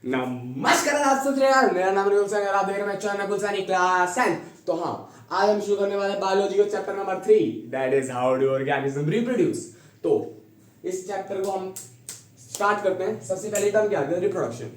नमस्कार, आप सुन रहे हैं, मेरा नाम रिकुल सर, आप देख रहे हैं चैनल गुलसानी क्लास 10। तो हाँ, आज हम शुरू करने वाले बायोलॉजी का chapter number 3, that is how do organism reproduce. तो इस चैप्टर को हम स्टार्ट करते हैं। सबसे पहले टर्म क्या है? Reproduction.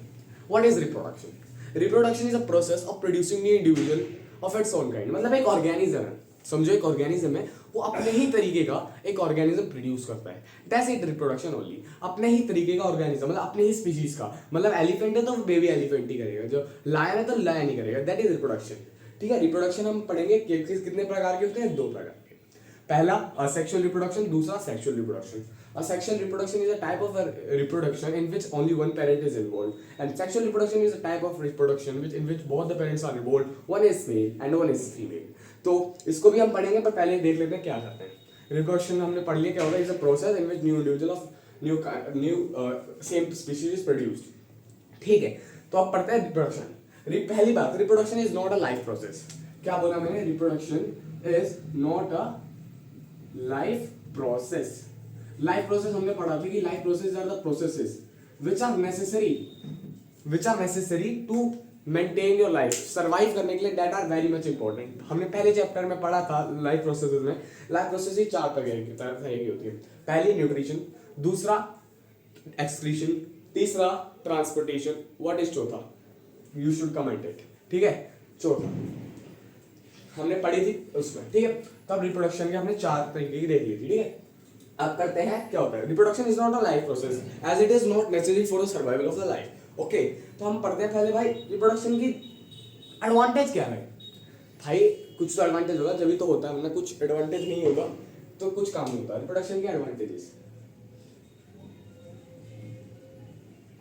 What is reproduction? Reproduction is a process of producing new individual of its own kind. मतलब एक ऑर्गेनिज्म है, समझो एक ऑर्गेनिज्म है, वो अपने ही तरीके का एक ऑर्गेनिज्म प्रोड्यूस करता है। That's it, reproduction only. अपने ही तरीके का ऑर्गेनिज्म, मतलब अपने ही स्पीशीज का। मतलब एलिफेंट है तो बेबी एलिफेंट ही करेगा, जो लायन है तो लायन ही करेगा। That is reproduction. ठीक है, रिप्रोडक्शन हम पढ़ेंगे कितने प्रकार के होते हैं? 2 प्रकार के। पहला असेक्सुअल रिप्रोडक्शन, दूसरा sexual reproduction. Asexual reproduction is a type of reproduction in which only one parent is involved, and sexual reproduction is a type of reproduction in which both the parents are involved. One is male and one is female. तो इसको भी हम पढ़ेंगे, पर पहले देख लेते हैं क्या करते हैं। रिप्रोडक्शन हमने पढ़ लिया क्या होगा। Is a process in which new individual of new same species is produced. ठीक है, तो अब पढ़ते हैं रिप्रोडक्शन। पहली बात, reproduction is not a life process. क्या बोला मैंने? Reproduction is not a life process. Life process हमने पढ़ा था कि life process are the processes which are necessary to maintain your life, survive करने के लिए, that are very much important। हमने पहले चैप्टर में पढ़ा था लाइफ प्रोसेसेस में। लाइफ प्रोसेस ही 4 तरह की होती है। पहली न्यूट्रिशन, दूसरा एक्सक्रीशन, तीसरा ट्रांसपोर्टेशन। व्हाट इज चौथा? You should comment it. ठीक है, चौथा हमने पढ़ी थी उसमें। ठीक है, तब रिप्रोडक्शन के हमने 4 तरीके की देख ली थी। ठीक है, अब करते हैं क्या होता है। Reproduction is not a life process as it is not necessary for the survival of the life. Okay, तो हम पढ़ते हैं पहले भाई रिप्रोडक्शन की एडवांटेज क्या है। भाई कुछ तो एडवांटेज होगा जब भी तो होता है, वरना कुछ एडवांटेज नहीं होगा तो कुछ काम नहीं होता। रिप्रोडक्शन के एडवांटेजेस,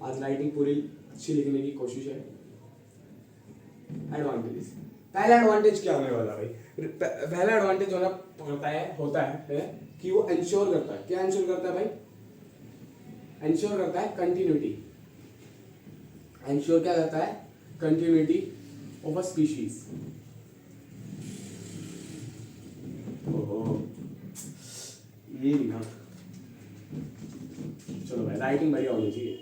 आज राइटिंग पूरी अच्छी लिखने की कोशिश है। एडवांटेजेस, पहला एडवांटेज क्या होने वाला भाई? पहला एडवांटेज होता है कि वो इंश्योर करता है। क्या इंश्योर करता है भाई? इंश्योर करता है कंटिन्यूटी। इंश्योर क्या करता है? Continuity of a species. ओहो, ये लिखा। चलो भाई, राइटिंग बढ़िया होनी चाहिए।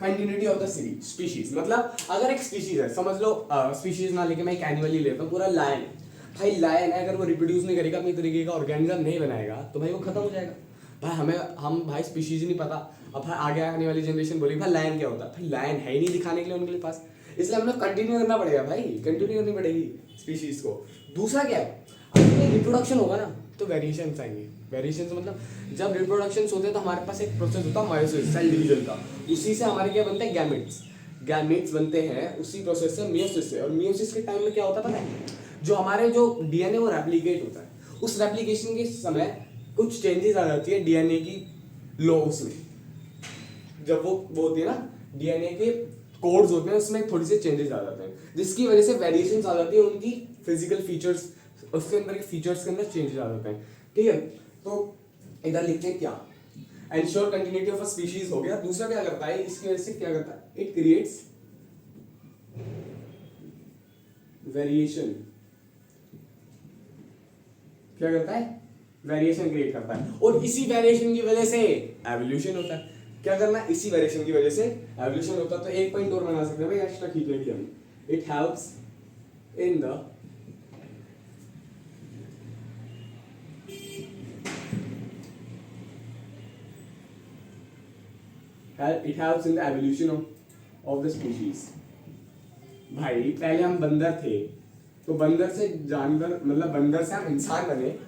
कंटिन्यूटी ऑफ द स्पीशीज, मतलब अगर एक स्पीशीज है, समझ लो स्पीशीज ना लेके मैं एक एनिमल ही लेता हूँ, पूरा लायन है। भाई लायन है, अगर वो रिप्रोड्यूस नहीं करेगा, अपनी तरीके का ऑर्गेनिज्म नहीं बनाएगा, तो भाई वो खत्म हो जाएगा। भाई हम भाई स्पीशीज ही नहीं पता। अब भाई आगे आने वाली जनरेशन बोलेगी भाई लायन क्या होता है। भाई लायन है ही नहीं दिखाने के लिए उनके पास, इसलिए हम लोग कंटिन्यू करना पड़ेगा भाई, कंटिन्यू करनी पड़ेगी स्पीशीज को। दूसरा क्या है, अगर रिप्रोडक्शन होगा ना तो वेरिएशंस आएंगे। वेरिएशंस मतलब जब रिप्रोडक्शंस होते हैं तो हमारे पास एक प्रोसेस होता है मायोसिस, सेल डिवीजन का। उसी से हमारे क्या बनते हैं? गैमेट्स बनते हैं उसी प्रोसेस से, मियोसिस से। और मियोसिस के टाइम में क्या होता है पता है? जो हमारे जो डीएनए वो रेप्लिकेट होता है। उस रेप्लिकेशन के समय कुछ चेंजेस आ जाती है डीएनए की लॉस में। जब वो होती है ना, डीएनए के कोड्स होते हैं उसमें थोड़ी सी चेंजेस आ जाते हैं, जिसकी वजह से वेरिएशंस आ जाती है उनकी फिजिकल फीचर्स, उसके अंदर के फीचर्स के अंदर चेंजेस आ जाते हैं। ठीक है, तो इधर लिखते हैं क्या? Ensure continuity of a species हो गया। दूसरा क्या करता है, इसकी वजह से क्या करता है? It creates variation. क्या करता है? वेरिएशन क्रिएट करता है। और इसी वेरिएशन की वजह से एवोल्यूशन होता है। क्या करना है? इसी वेरिएशन की वजह से एवोल्यूशन होता है। तो एक पॉइंट और बना सकते हैं भाई, एक्स्ट्रा खींच लेंगे हम। It helps in the evolution of the species। भाई पहले हम बंदर थे, तो बंदर से जानवर, मतलब बंदर से हम इंसान बने।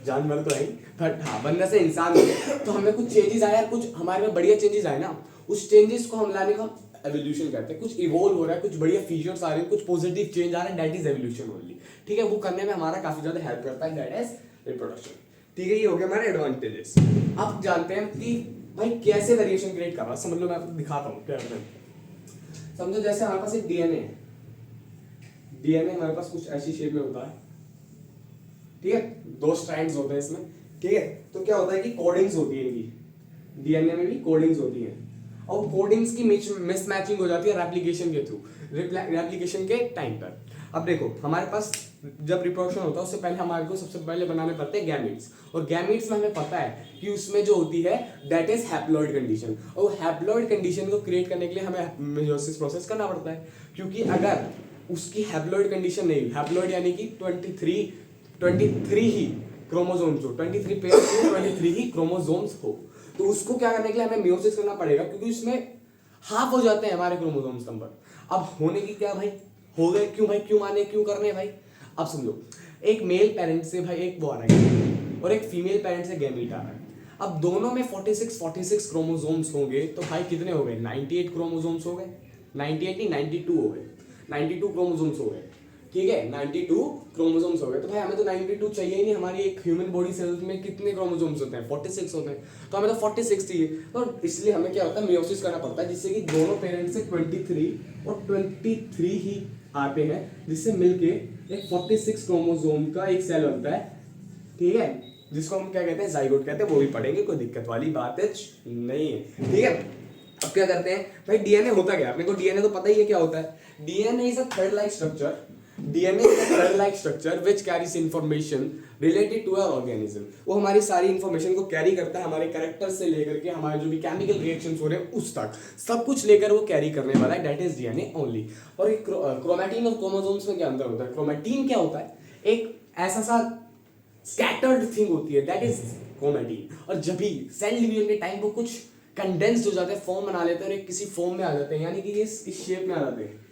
जानवर तो है, बट हाँ, बंदर से इंसान बने तो हमें कुछ चेंजेस आए, कुछ हमारे में बढ़िया चेंजेस आए ना। उस चेंजेस को हम लाने का एवोल्यूशन कहते हैं। कुछ इवॉल्व हो रहा है, कुछ बढ़िया फीचर्स आ रहे हैं, कुछ पॉजिटिव चेंज आ रहा है, दैट इज एवोल्यूशन ओनली। ठीक है, वो करने में हमारा काफी ज्यादा हेल्प करता है, दैट इज रिप्रोडक्शन। ठीक है, ये हो गया हमारे एडवांटेजेस। अब जानते हैं कि भाई कैसे वेरिएशन क्रिएट कर रहा है। समझ लो, मैं आपको दिखाता हूँ क्या करते हैं। समझो जैसे हमारे पास एक डीएनए है। डीएनए हमारे पास कुछ ऐसी शेप में होता है। ठीक है, 2 स्ट्रैंड्स होते हैं इसमें। ठीक है, तो क्या होता है कि कोडिंग्स होती है इनकी। डीएनए में भी कोडिंग्स होती है, और कोडिंग्स की मिसमैचिंग हो जाती है रेप्लिकेशन के थ्रू, रेप्लिकेशन के टाइम पर। अब देखो हमारे पास जब रिप्रोडक्शन होता है उससे पहले हमारे को सबसे पहले बनाने पड़ते हैं गैमीट्स, और गैमीट्स में हमें पता है कि उसमें जो होती है दैट इज हैप्लॉइड कंडीशन, और हैप्लॉइड कंडीशन को क्रिएट करने के लिए हमें मेयोसिस प्रोसेस करना पड़ता है, क्योंकि अगर उसकी हैप्लॉइड कंडीशन नहीं, हैप्लॉइड यानी कि 23 ही क्रोमोसोम्स हो, 23 पेयर हो, 23 ही क्रोमोसोम्स हो, तो उसको क्या करने के लिए हमें मेयोसिस करना पड़ेगा, क्योंकि उसमें हाफ हो जाते हैं हमारे क्रोमोसोम्स नंबर। अब होने की क्या भाई, हो गए क्यों भाई, क्यों माने, क्यों करने भाई। अब समझो एक मेल पेरेंट से भाई एक वो आ रहा है और एक फीमेल पेरेंट से गैमीट आ रहा है। अब दोनों में 46 क्रोमोसोम्स होंगे, तो भाई कितने हो गए, 98 क्रोमोसोम्स हो गए, 98 नहीं 92 हो गए, 92 क्रोमोसोम्स हो गए, ठीक है 92 क्रोमोसोम्स हो गए। तो भाई हमें तो 92 चाहिए ही नहीं, हमारी एक ह्यूमन बॉडी सेल्स में कितने क्रोमोसोम्स होते हैं, 46 होते हैं, तो हमें तो 46 चाहिए। तो इसलिए हमें क्या होता है, मेयोसिस करना पड़ता है, जिससे कि दोनों पेरेंट्स से 23 और 23 ही आते हैं, जिससे मिलके एक 46 क्रोमोसोम का एक सेल बनता है, ठीक है, जिसको हम क्या कहते हैं, जाइगोट कहते हैं, वो भी पढ़ेंगे, कोई दिक्कत वाली बात नहीं है, ठीक है। अब क्या करते हैं भाई, डीएनए होता क्या है, अपने को डीएनए तो पता ही है क्या होता है। DNA is a thread like structure, DNA is a thread like structure which carries information related to our organism. वो हमारी सारी इंफॉर्मेशन को कैरी करता है, हमारे कैरेक्टर से लेकर के हमारे जो भी केमिकल रिएक्शंस हो रहे हैं उस तक, सब कुछ लेकर वो कैरी करने वाला है, दैट इज डीएनए ओनली। और एक क्रोमैटिन और क्रोमोसोम्स में क्या अंतर होता है, क्रोमैटिन क्या होता है, एक ऐसा सा स्कैटर्ड थिंग होती है, दैट इज क्रोमैटिन, और जब भी सेल डिवीजन के टाइम वो कुछ कंडेंस्ड हो जाते हैं, फॉर्म बना लेते हैं और एक किसी फॉर्म में आ जाते हैं, यानी कि ये इस शेप में आ जाते हैं,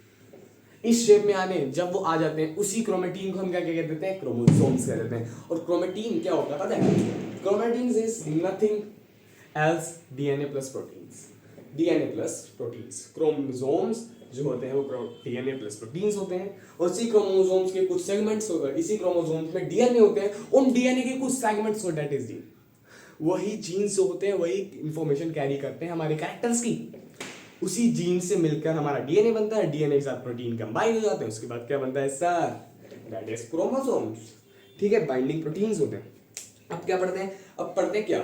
इस शेप में आने जब वो आ जाते हैं, उसी क्रोमैटिन को हम क्या कह देते हैं, क्रोमोसोम्स कह देते हैं। और क्रोमैटिन क्या होता है पता है, chromatin is nothing else DNA plus proteins, DNA plus proteins, chromosomes जो होते हैं वो डीएनए प्लस प्रोटीन्स होते हैं, और इसी क्रोमोसोम्स के कुछ सेगमेंट्स होकर इसी क्रोमोसोम्स में डीएनए होते हैं, उन डीएनए के कुछ सेगमेंट्स हो दैट इज जीन, वही जीन्स होते हैं, वही इंफॉर्मेशन कैरी करते हैं हमारे कैरेक्टर्स की, उसी जीन से मिलकर हमारा डीएनए बनता है, डीएनए के साथ प्रोटीन कंबाइन हो जाते हैं, उसके बाद क्या बनता है सर, दैट इज क्रोमोसोम्स, ठीक है, बाइंडिंग प्रोटीन्स होते हैं। अब क्या पढ़ते हैं, अब पढ़ते हैं क्या,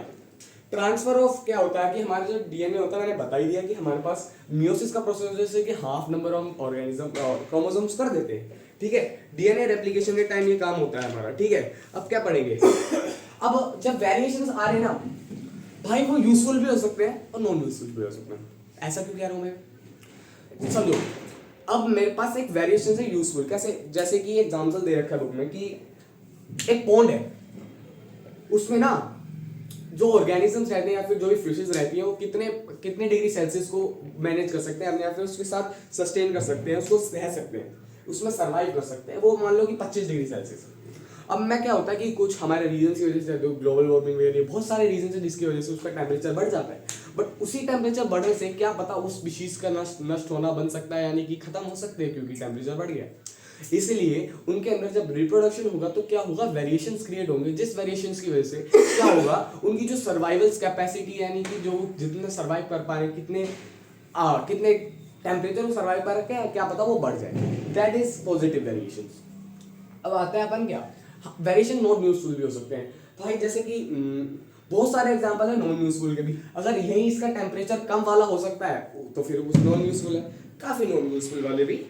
ट्रांसफर ऑफ क्या होता है कि हमारा जो डीएनए होता है, मैंने बता ही दिया कि हमारे पास मियोसिस का प्रोसेस जैसे कि half number of organism chromosomes कर देते हैं, ठीक है, डीएनए रेप्लिकेशन के टाइम ये काम होता है हमारा, ठीक है। अब क्या पढ़ेंगे, अब जब वेरिएशंस आ रहे हैं ना भाई, वो यूजफुल भी हो सकते हैं और नॉन यूजफुल भी हो सकते हैं। ऐसा क्यों कह रहा हूं मैं, समझो, अब मेरे पास एक वेरिएशन है यूजफुल, कैसे, जैसे कि एग्जांपल दे रखा है बुक में कि एक पॉन्ड है, उसमें ना जो ऑर्गेनिजम्स रहते हैं या फिर जो भी फिशेस रहती हैं वो कितने कितने डिग्री सेल्सियस को मैनेज कर सकते हैं अपने, या फिर उसके साथ सस्टेन कर सकते हैं, उसको सह सकते हैं, उसमें सर्वाइव कर सकते हैं, वो मान लो कि 25 डिग्री सेल्सियस। अब मैं क्या होता है कि कुछ हमारे रीजन की वजह से, ग्लोबल वार्मिंग वगैरह बहुत सारे रीजन है जिसकी वजह से उसका टेम्परेचर बढ़ जाता है, बट उसी टेम्परेचर बढ़ने से क्या पता उस स्पीशीज का नष्ट होना बन सकता है, यानी कि खत्म हो सकते हैं, क्योंकि टेम्परेचर बढ़ गया। इसलिए उनके अंदर जब रिप्रोडक्शन होगा तो क्या होगा, वेरिएशंस क्रिएट होंगे, जिस वेरिएशंस की वजह से क्या होगा, उनकी जो सर्वाइवल कैपेसिटी, यानी कि जो जितने सर्वाइव कर पा रहे हैं, कितने टेम्परेचर वो सर्वाइव कर रखे हैं, क्या पता वो बढ़ जाए, दैट इज पॉजिटिव वेरिएशंस। अब आता है अपन क्या, वेरिएशन नॉन यूजफुल भी हो सकते हैं भाई, जैसे कि बहुत सारे एग्जांपल है नॉन यूजफुल के भी, अगर यही इसका टेम्परेचर कम वाला हो सकता है तो फिर वो नॉन यूजफुल है, काफी नॉन यूजफुल वाले भी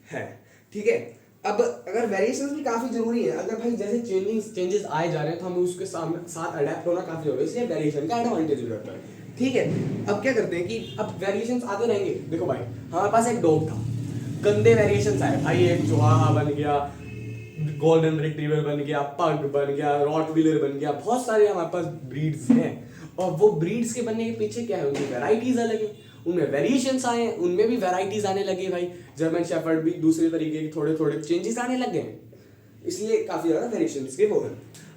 है, ठीक है। अब अगर वेरिएशंस भी काफी जरूरी है, अगर भाई जैसे चेंजेस आए जा रहे हैं तो हमें उसके साथ अडेप्ट होना काफी जरूरी है, इसलिए वेरिएशन का एडवांटेज हो जाता है, ठीक है। अब क्या करते हैं कि अब वेरिएशंस आते रहेंगे, देखो भाई हमारे पास एक डॉग था, गंदे वेरिएशंस आए भाई, एक चूहा बन गया, गोल्डन रिट्रीवर बन गया, पग बन गया, रॉटवीलर बन गया, बहुत सारे हमारे पास ब्रीड्स हैं, और वो ब्रीड्स के बनने के पीछे क्या है, उनकी वैरायटीज अलग है, उनमें वेरिएशंस आए हैं, उनमें भी वैरायटीज आने लगी भाई, जर्मन शेफर्ड भी दूसरे तरीके के थोड़े थोड़े चेंजेस आने लग गए हैं, इसलिए काफी ज्यादा वेरिएशंस के हो गए।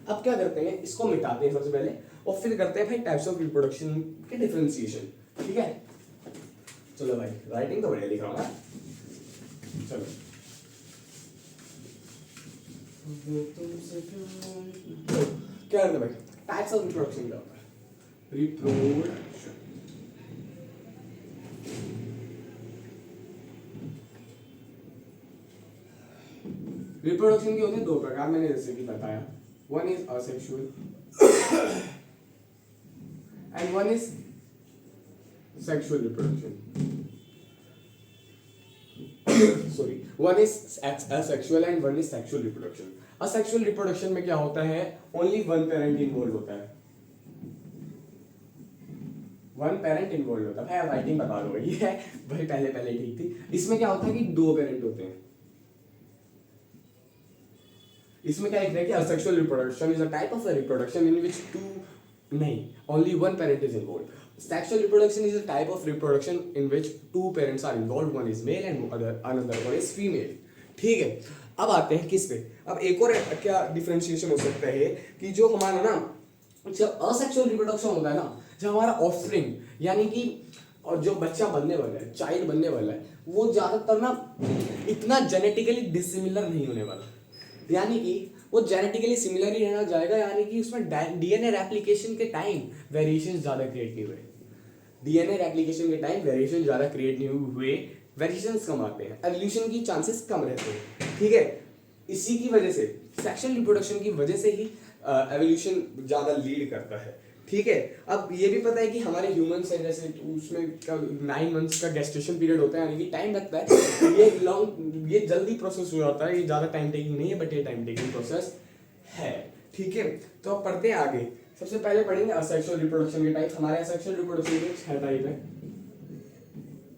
अब क्या करते हैं, इसको मिटाते हैं सबसे पहले, और फिर करते हैं भाई टाइप्स ऑफ रिप्रोडक्शन के डिफरेंशिएशन, ठीक है। चलो भाई राइटिंग तो बढ़िया लिख रहा हूँ, चलो क्या करते हैं भाई, टाइप्स ऑफ रिप्रोडक्शन क्या होता है, रिप्रोडक्शन, रिप्रोडक्शन के होते हैं दो प्रकार, मैंने जैसे कि बताया, one is asexual and one is sexual reproduction. Sorry, one is asexual and one is sexual reproduction. Asexual reproduction में क्या होता है, ओनली वन पेरेंट इन्वॉल्व होता है, वन पेरेंट इन्वॉल्व होता है। भाई राइटिंग बता दो भाई है भाई, पहले पहले ठीक थी। इसमें क्या होता है कि दो पेरेंट होते हैं। इसमें क्या है कि asexual reproduction is a type of reproduction in which two नहीं only one parent is involve. Sexual reproduction is a type of reproduction in which two parents are involved, one is male and another one is female। ठीक है, अब आते हैं किस पे। अब एक और क्या डिफरेंशिएशन हो सकता है कि जो हमारा ना जब असेक्सुअल रिप्रोडक्शन होता है ना, जब हमारा ऑफस्प्रिंग यानी कि और जो बच्चा बनने वाला है, चाइल्ड बनने वाला है, वो ज्यादातर ना इतना जेनेटिकली डिसिमिलर नहीं होने वाला, यानी कि वो जेनेटिकली सिमिलर ही रहना जाएगा, यानी कि उसमें डीएनए रेप्लिकेशन के टाइम वेरिएशन ज्यादा क्रिएट नहीं हुए, डीएनए रेप्लिकेशन के टाइम वेरिएशन ज्यादा क्रिएट नहीं हुए, वेरिएशंस कम आते हैं, एवोल्यूशन की चांसेस कम रहते हैं। ठीक है, इसी की वजह से सेक्सुअल रिप्रोडक्शन की वजह से ही एवोल्यूशन ज्यादा लीड करता है। ठीक है, अब ये भी पता है कि हमारे ह्यूमंस हैं जैसे, उसमें 9 मंथ्स का गेस्टेशन पीरियड होता है, यानी कि टाइम लगता है। ये जल्दी प्रोसेस हो जाता है, ये ज़्यादा टाइम टेकिंग नहीं है, बट ये टाइम टेकिंग प्रोसेस है। ठीक है, तो अब पढ़ते हैं आगे। सबसे पहले पढ़ेंगे असेक्सुअल रिप्रोडक्शन के टाइप। हमारे असेक्सुअल रिप्रोडक्शन के 6 टाइप है।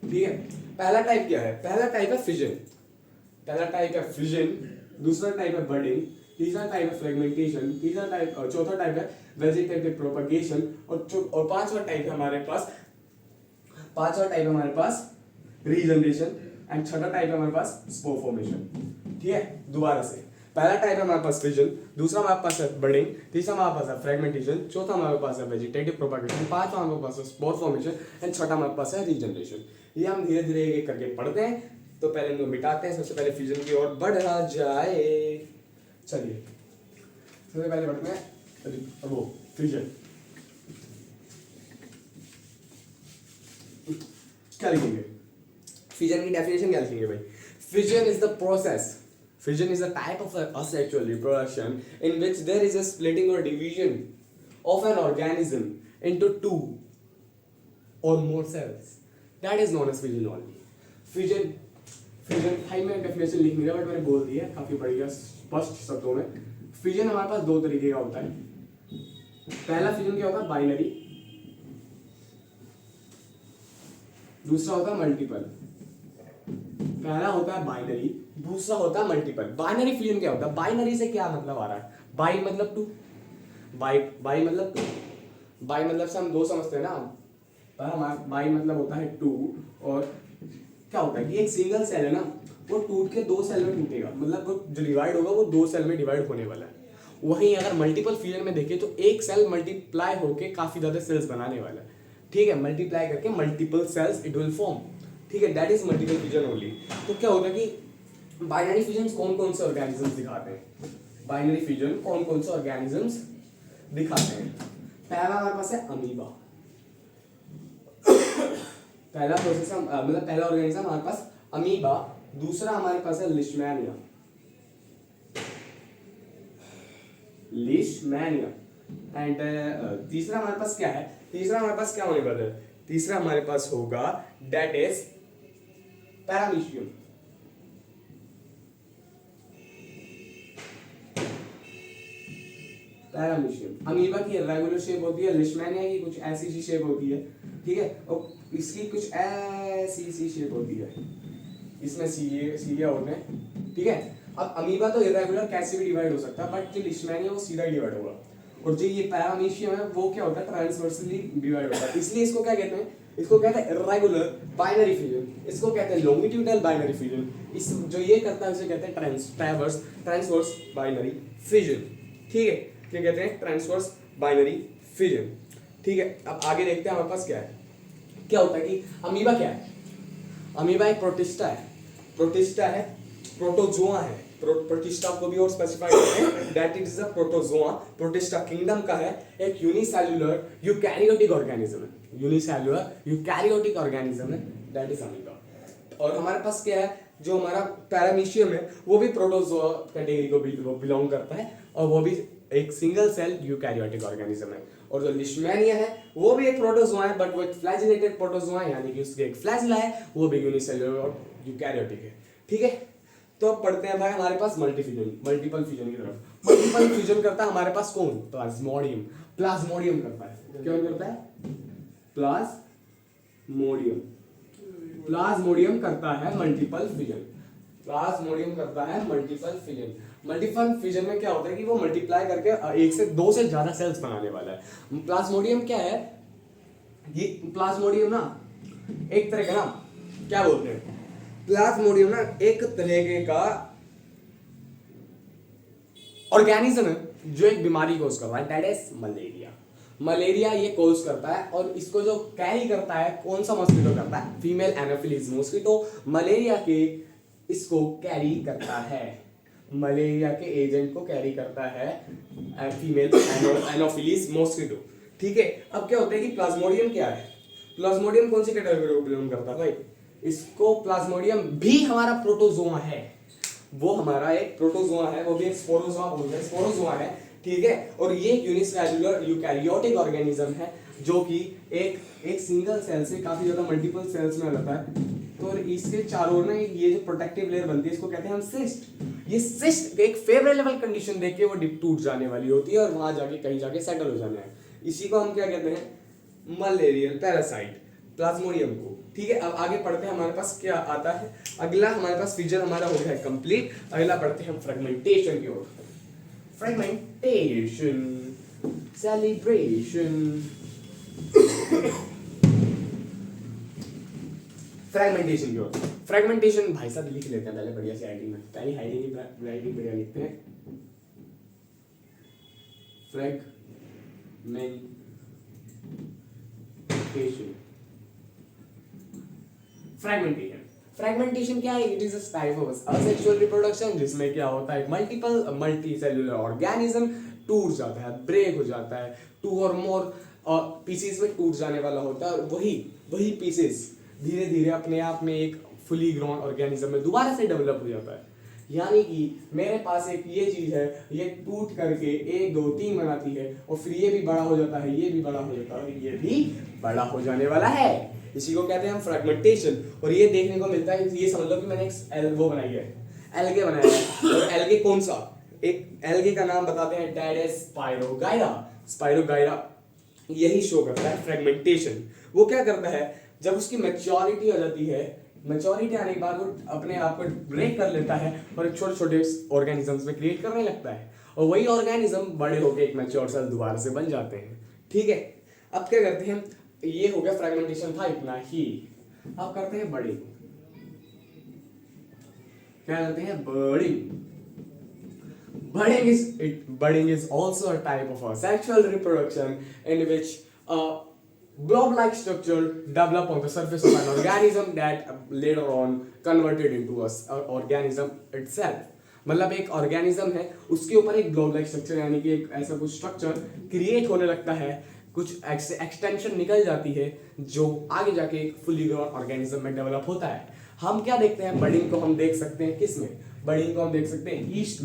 ठीक है, पहला टाइप क्या है, पहला टाइप है फिजन। पहला टाइप है फिजन, दूसरा टाइप है बडिंग, तीसरा टाइप है फ्रेगमेंटेशन, चौथा टाइप है वेजिटेटिव प्रोपगेशन, और पांचवा टाइप है हमारे पास रीजनरेशन, एंड छठा टाइप है हमारे पास स्पोर फॉर्मेशन। ठीक है, दोबारा से, पहला टाइप है हमारे पास फिजन, दूसरा हमारे पास है बडिंग, तीसरा हमारे पास है फ्रेगमेंटेशन, चौथा हमारे पास है वेजिटेटिव प्रोपगेशन, पांचवा हमारे पास है स्पोर फॉर्मेशन, एंड छठा हमारे पास है रीजनरेशन। ये हम धीरे धीरे एक करके पढ़ते हैं। तो पहले इनको मिटाते हैं, सबसे पहले फिजन की ओर बढ़ा जाए। चलिए सबसे पहले पढ़ते हैं वो फिजन। क्या लिखेंगे, फिजन की डेफिनेशन क्या लिखेंगे भाई। Fission is the process, fission is a type of asexual reproduction in which there is a splitting or division of an organism into two or more cells, that is known as fission only। fission भाई मैं definition लिख नहीं रहा, but मैंने बोल दिया, काफी बढ़िया स्पष्ट शब्दों में। फिजन हमारे पास दो तरीके का होता है। पहला फिजन क्या होता है, बाइनरी, दूसरा होता है मल्टीपल। पहला होता है बाइनरी, दूसरा होता है मल्टीपल। बाइनरी फिजन क्या होता है, बाइनरी से क्या मतलब आ रहा है, बाई मतलब टू, बाई मतलब टू, बाई मतलब से हम दो समझते हैं ना, पर बाई मतलब होता है टू, और क्या होता है कि एक सिंगल सेल है ना, वो टूट के दो सेल में टूटेगा, मतलब वो जो डिवाइड होगा वो दो सेल में डिवाइड होने वाला है। वहीं अगर मल्टीपल फिजन में देखें तो एक सेल मल्टीप्लाई होके काफी ज्यादा सेल्स बनाने वाला है। ठीक है, मल्टीप्लाई करके multiple cells it will form. ठीक है, that is multiple fission only. तो क्या होता है कि बाइनरी फिजन कौन कौन से ऑर्गेनिजम्स दिखाते हैं, बाइनरी फिजन कौन कौन से ऑर्गेनिजम्स दिखाते हैं। पहला हमारे पास है अमीबा। पहला प्रोसेस मतलब पहला ऑर्गेनिज्म हमारे पास अमीबा, दूसरा हमारे पास है लिशमैनिया, एंड तीसरा हमारे पास क्या है, तीसरा हमारे पास क्या होने वाला है, तीसरा हमारे पास होगा that is paramecium. Paramecium amoeba की रेगुलर शेप होती है, लिशमैनिया की कुछ ऐसी सी शेप होती है। ठीक है, और इसकी कुछ ऐसी सी शेप होती है, इसमें सीरिया होते हैं। ठीक है, अब अमीबा तो इरेगुलर कैसे भी डिवाइड हो सकता है, बट जो लिशमैनिया वो सीधा डिवाइड होगा, और जो ये पैरामीशियम है वो क्या होता है, ट्रांसवर्सली डिवाइड होता है। इसलिए इसको क्या कहते हैं, इसको कहते हैं इरेगुलर बाइनरी फिजन, इसको कहते हैं लॉन्गिट्यूडनल बाइनरी फिजन। इस जो ये करता है उसे कहते हैं ट्रांसवर्स बाइनरी फिजन। ठीक है, क्या कहते हैं, ट्रांसवर्स बाइनरी फिजन। ठीक है, अब आगे देखते हैं हमारे पास क्या है, क्या होता है कि अमीबा क्या है। अमीबा एक प्रोटिस्टा है, प्रोटोजोआ है, प्रोटिस्टा को भी और स्पेसिफाई करते हैं that it is a protozoa, protista kingdom का है, एक यूनिसेल्युलर यूकैरियोटिक ऑर्गेनिज्म है, यूनिसेल्युलर यूकैरियोटिक ऑर्गेनिज्म है, दैट इज अमीबा। और हमारे पास क्या है, जो हमारा पैरामीशियम है वो भी प्रोटोजोआ कैटेगरी को बिलोंग करता है, और वो भी एक सिंगल सेल यूकैरियोटिक ऑर्गेनिज्म है। और जो लिशमैनिया है वो भी एक प्रोटोजोआ है, बट वो एक फ्लैजिलेटेड प्रोटोजोआ है, यानी कि उसके एक फ्लैजिला है, वो भी यूनिसेल्युलर और यूकैरियोटिक है। ठीक है, तो अब पढ़ते हैं भाई हमारे पास मल्टीपल फ्यूजन की तरफ। मल्टीपल फ्यूजन करता है हमारे पास कौन? प्लाज्मोडियम। प्लाज्मोडियम करता है, क्यों करता है? प्लाज्मोडियम। प्लाज्मोडियम करता है मल्टीपल फ्यूजन। प्लाज्मोडियम करता है मल्टीपल फ्यूजन। मल्टीपल फ्यूजन में क्या होता है कि वो मल्टीप्लाई करके एक से दो से ज्यादा सेल्स बनाने वाला है। प्लाज्मोडियम क्या है? ये प्लाज्मोडियम ना एक तरह का ना क्या बोलते हैं, प्लाज्मोडियम ना एक तरह का ऑर्गेनिज्म है जो एक बीमारी कोज कर रहा है, दैट इज मलेरिया। मलेरिया ये कोज करता है और इसको जो कैरी करता है कौन सा मॉस्किटो करता है? फीमेल एनोफिलीज मॉस्किटो मलेरिया के इसको कैरी करता है, मलेरिया के एजेंट को कैरी करता है फीमेल एनोफिलीज मॉस्किटो। ठीक है, अब क्या होता है कि प्लाज्मोडियम क्या है? प्लाज्मोडियम कौन सी कैटेगरी को बिलोंग करता है भाई? इसको प्लाज्मोडियम भी हमारा प्रोटोजोआ है, वो हमारा एक प्रोटोजोआ है, वो भी एक स्पोरोजोआ बोलते हैं, स्पोरोजोआ है। ठीक है, और ये यूनिसेल्युलर यूकैरियोटिक ऑर्गेनिज्म है जो कि एक सिंगल सेल से काफी ज्यादा मल्टीपल सेल्स में रहता है। तो इसके चारों ओर ना ये जो प्रोटेक्टिव लेयर बनती है इसको कहते हैं हम सिस्ट। ये सिस्ट एक फेवरेबल कंडीशन देख के वो टूट जाने वाली होती है और वहां जाके कहीं जाके सेटल हो जाना है। इसी को हम क्या कहते हैं? मलेरियल पैरासाइट, प्लाज्मोडियम को। ठीक है, अब आगे पढ़ते हैं हमारे पास क्या आता है। अगला हमारे पास फ्यूजन हमारा हो गया है कंप्लीट। अगला पढ़ते हैं हम फ्रेगमेंटेशन की ओर। Fragmentation, celebration. फ्रेगमेंटेशन की ओर। फ्रेगमेंटेशन भाई साहब लिख लेते हैं पहले बढ़िया से हेडिंग में, पहली हेडिंग राइटिंग बढ़िया लिखते हैं। फ्रेगमेंटेशन। फ्रेगमेंटेशन क्या है? It is a type of asexual reproduction जिसमें क्या होता है मल्टी सेलुलर ऑर्गेनिज्म टूट जाता है, ब्रेक हो जाता है, टू और मोर पीसेस में टूट जाने वाला होता है और वही पीसेस धीरे धीरे अपने आप में एक फुली ग्रोन ऑर्गेनिज्म में दोबारा से डेवलप हो जाता है। यानी कि मेरे पास एक ये चीज है, ये टूट करके 1 2 3 बनाती है और फिर ये भी बड़ा हो जाता है, ये भी बड़ा हो जाता है और ये भी बड़ा हो जाने वाला है। इसी को कहते हैं हम फ्रेगमेंटेशन। और ये देखने को मिलता है, ये समझ लो कि मैंने एक एल्गो बनाई है, एल्गे बनाया है। और एल्गे कौन सा? एक एल्गे का नाम बताते हैं, दैट इज स्पाइरोगाइरा। स्पाइरोगाइरा यही शो करता है फ्रेगमेंटेशन। वो क्या करता है, जब उसकी मैच्योरिटी हो जाती है, मैच्योरिटी आने के बाद वो अपने आप को ब्रेक कर लेता है और छोटे छोटे ऑर्गेनिजम्स में क्रिएट करने लगता है और वही ऑर्गेनिज्म बड़े होकर एक मैच्योर सेल दोबारा से बन जाते हैं। ठीक है, अब क्या करते हैं, ये हो गया फ्रेगमेंटेशन था इतना ही। अब करते हैं बर्डिंग। क्या करते हैं? बर्डिंग। Budding is also a type of a sexual reproduction in which a blob-like structure develop on the surface of an organism that later on converted into a organism itself. मतलब एक ऑर्गेनिज्म है, उसके ऊपर एक ब्लॉब लाइक स्ट्रक्चर यानी कि एक ऐसा कुछ स्ट्रक्चर क्रिएट होने लगता है, कुछ एक्सटेंशन निकल जाती है जो आगे जाके एक फुली ग्रोन ऑर्गेनिज्म में डेवलप होता है। हम क्या देखते हैं? बर्डिंग को हम देख सकते हैं किस में? बर्डिंग को हम देख सकते हैं ईस्ट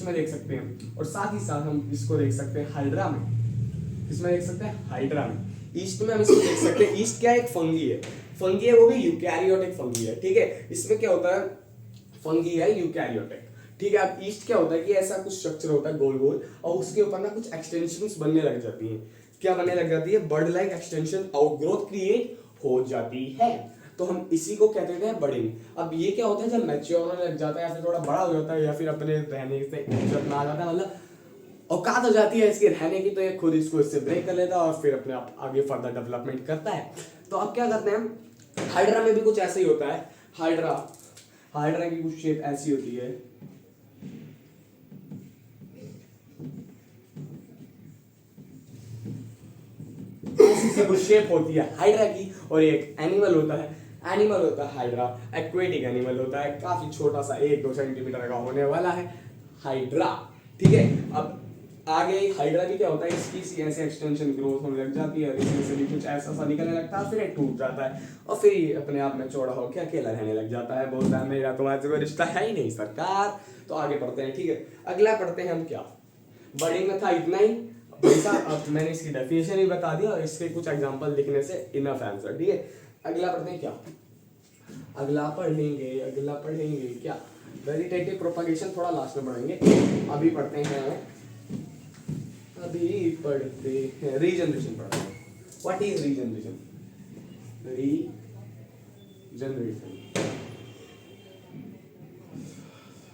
में देख सकते हैं और साथ ही साथ हम इसको देख सकते हैं हाइड्रा में। इसमें देख सकते हैं हाइड्रा में, ईस्ट में हम इसको देख सकते हैं। ईस्ट क्या है? एक फंगी है, वो भी यूकैरियोटिक फंगी है। ठीक है, इसमें क्या होता है? फंगी है यूकैरियोटिक। ठीक है, अब ईस्ट क्या होता है कि ऐसा कुछ स्ट्रक्चर होता है गोल गोल और उसके ऊपर ना कुछ एक्सटेंशंस बनने लग जाती हैं। क्या बनने लग जाती है? Bird like extension, outgrowth create हो जाती है। तो हम इसी को कहते हैं बर्डिंग। अब ये क्या होता है? जब मैच्योर होने लग जाता है या फिर थोड़ा बड़ा हो जाता है या फिर अपने रहने से इज्जत में आ जाता है, मतलब औकात हो जाती है इसके रहने की, तो ये खुद इसको इससे ब्रेक कर लेता है और फिर अपने आप आगे फर्दर डेवलपमेंट करता है। तो अब क्या करते हैं? हाइड्रा में भी कुछ ऐसा ही होता है। हाइड्रा की कुछ शेप ऐसी होती है, ऐसी से कुछ शेप होती है हाइड्रा की। और एक एनिमल होता है हाइड्रा, एक्वेटिक एनिमल होता है, काफी छोटा सा 1-2 सेंटीमीटर का होने वाला है हाइड्रा। ठीक है, अब आगे हाइड्रा भी क्या होता है? इसकी ऐसे एक्सटेंशन ग्रोथ होने लग जाती है और इसमें से भी कुछ ऐसा सा निकलने लगता है, फिर ये टूट जाता है और फिर ये अपने आप में चौड़ा होकर अकेला रहने लग जाता है। बोलता है मेरा तुम्हारे से कोई रिश्ता है ही नहीं सरकार। तो आगे पढ़ते हैं। ठीक है, अगला पढ़ते हैं हम क्या? बर्डिंग में था इतना ही पैसा। अब मैंने इसकी डेफिनेशन ही बता दिया और इसके कुछ एग्जांपल लिखने से इनफ आंसर। ठीक है, अगला पढ़ते हैं क्या? अगला पढ़ेंगे क्या? वेजिटेटिव प्रोपगेशन थोड़ा लास्ट में पढ़ेंगे। अभी पढ़ते हैं रीजनरेशन पढ़ते हैं। What is regeneration?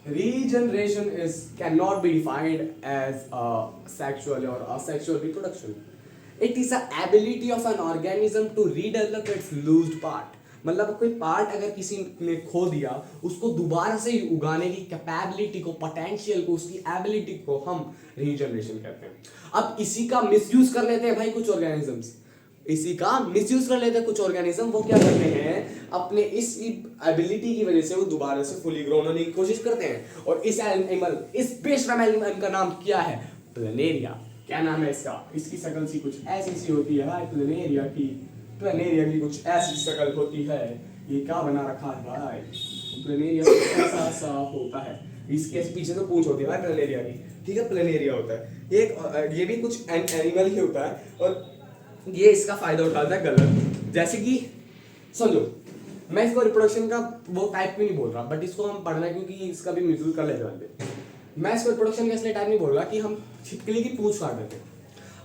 Regeneration cannot be defined as a sexual or asexual reproduction. It is the ability of an organism to redevelop its lost part. मतलब कोई पार्ट अगर किसी ने खो दिया, उसको दोबारा से उगाने की कैपेबिलिटी को, पोटेंशियल को, उसकी एबिलिटी को हम रीजनरेशन कहते हैं। अब इसी का मिसयूज कर लेते हैं भाई कुछ ऑर्गेनिजम्स, वो क्या करते हैं, अपने इस एबिलिटी की वजह से वो दोबारा से फुली ग्रोन होने की कोशिश करते हैं। और इस बेशरम एनिमल का नाम क्या है? प्लेनेरिया। क्या नाम है इसका? इसकी शक्ल सी कुछ ऐसी सी होती है भाई, प्लेनेरिया की कुछ ऐसी शक्ल होती है। ये क्या बना रखा है भाई? प्लेनेरिया ऐसा सा होता है, इसके पीछे तो पूंछ होती है भाई प्लेनेरिया की, ठीक है, प्लेनेरिया होता है। ये भी कुछ एनिमल ही होता है, और ये इसका फायदा उठाता है गलत। जैसे कि समझो, मैं इसको रिप्रोडक्शन का वो टाइप भी नहीं बोल रहा, बट इसको हम पढ़ना है क्योंकि इसका भी मिसयूज कर लेते हैं। मैं इसको रिप्रोडक्शन का इसलिए टाइप नहीं बोल रहा कि हम छिपकली की पूंछ काट देते हैं।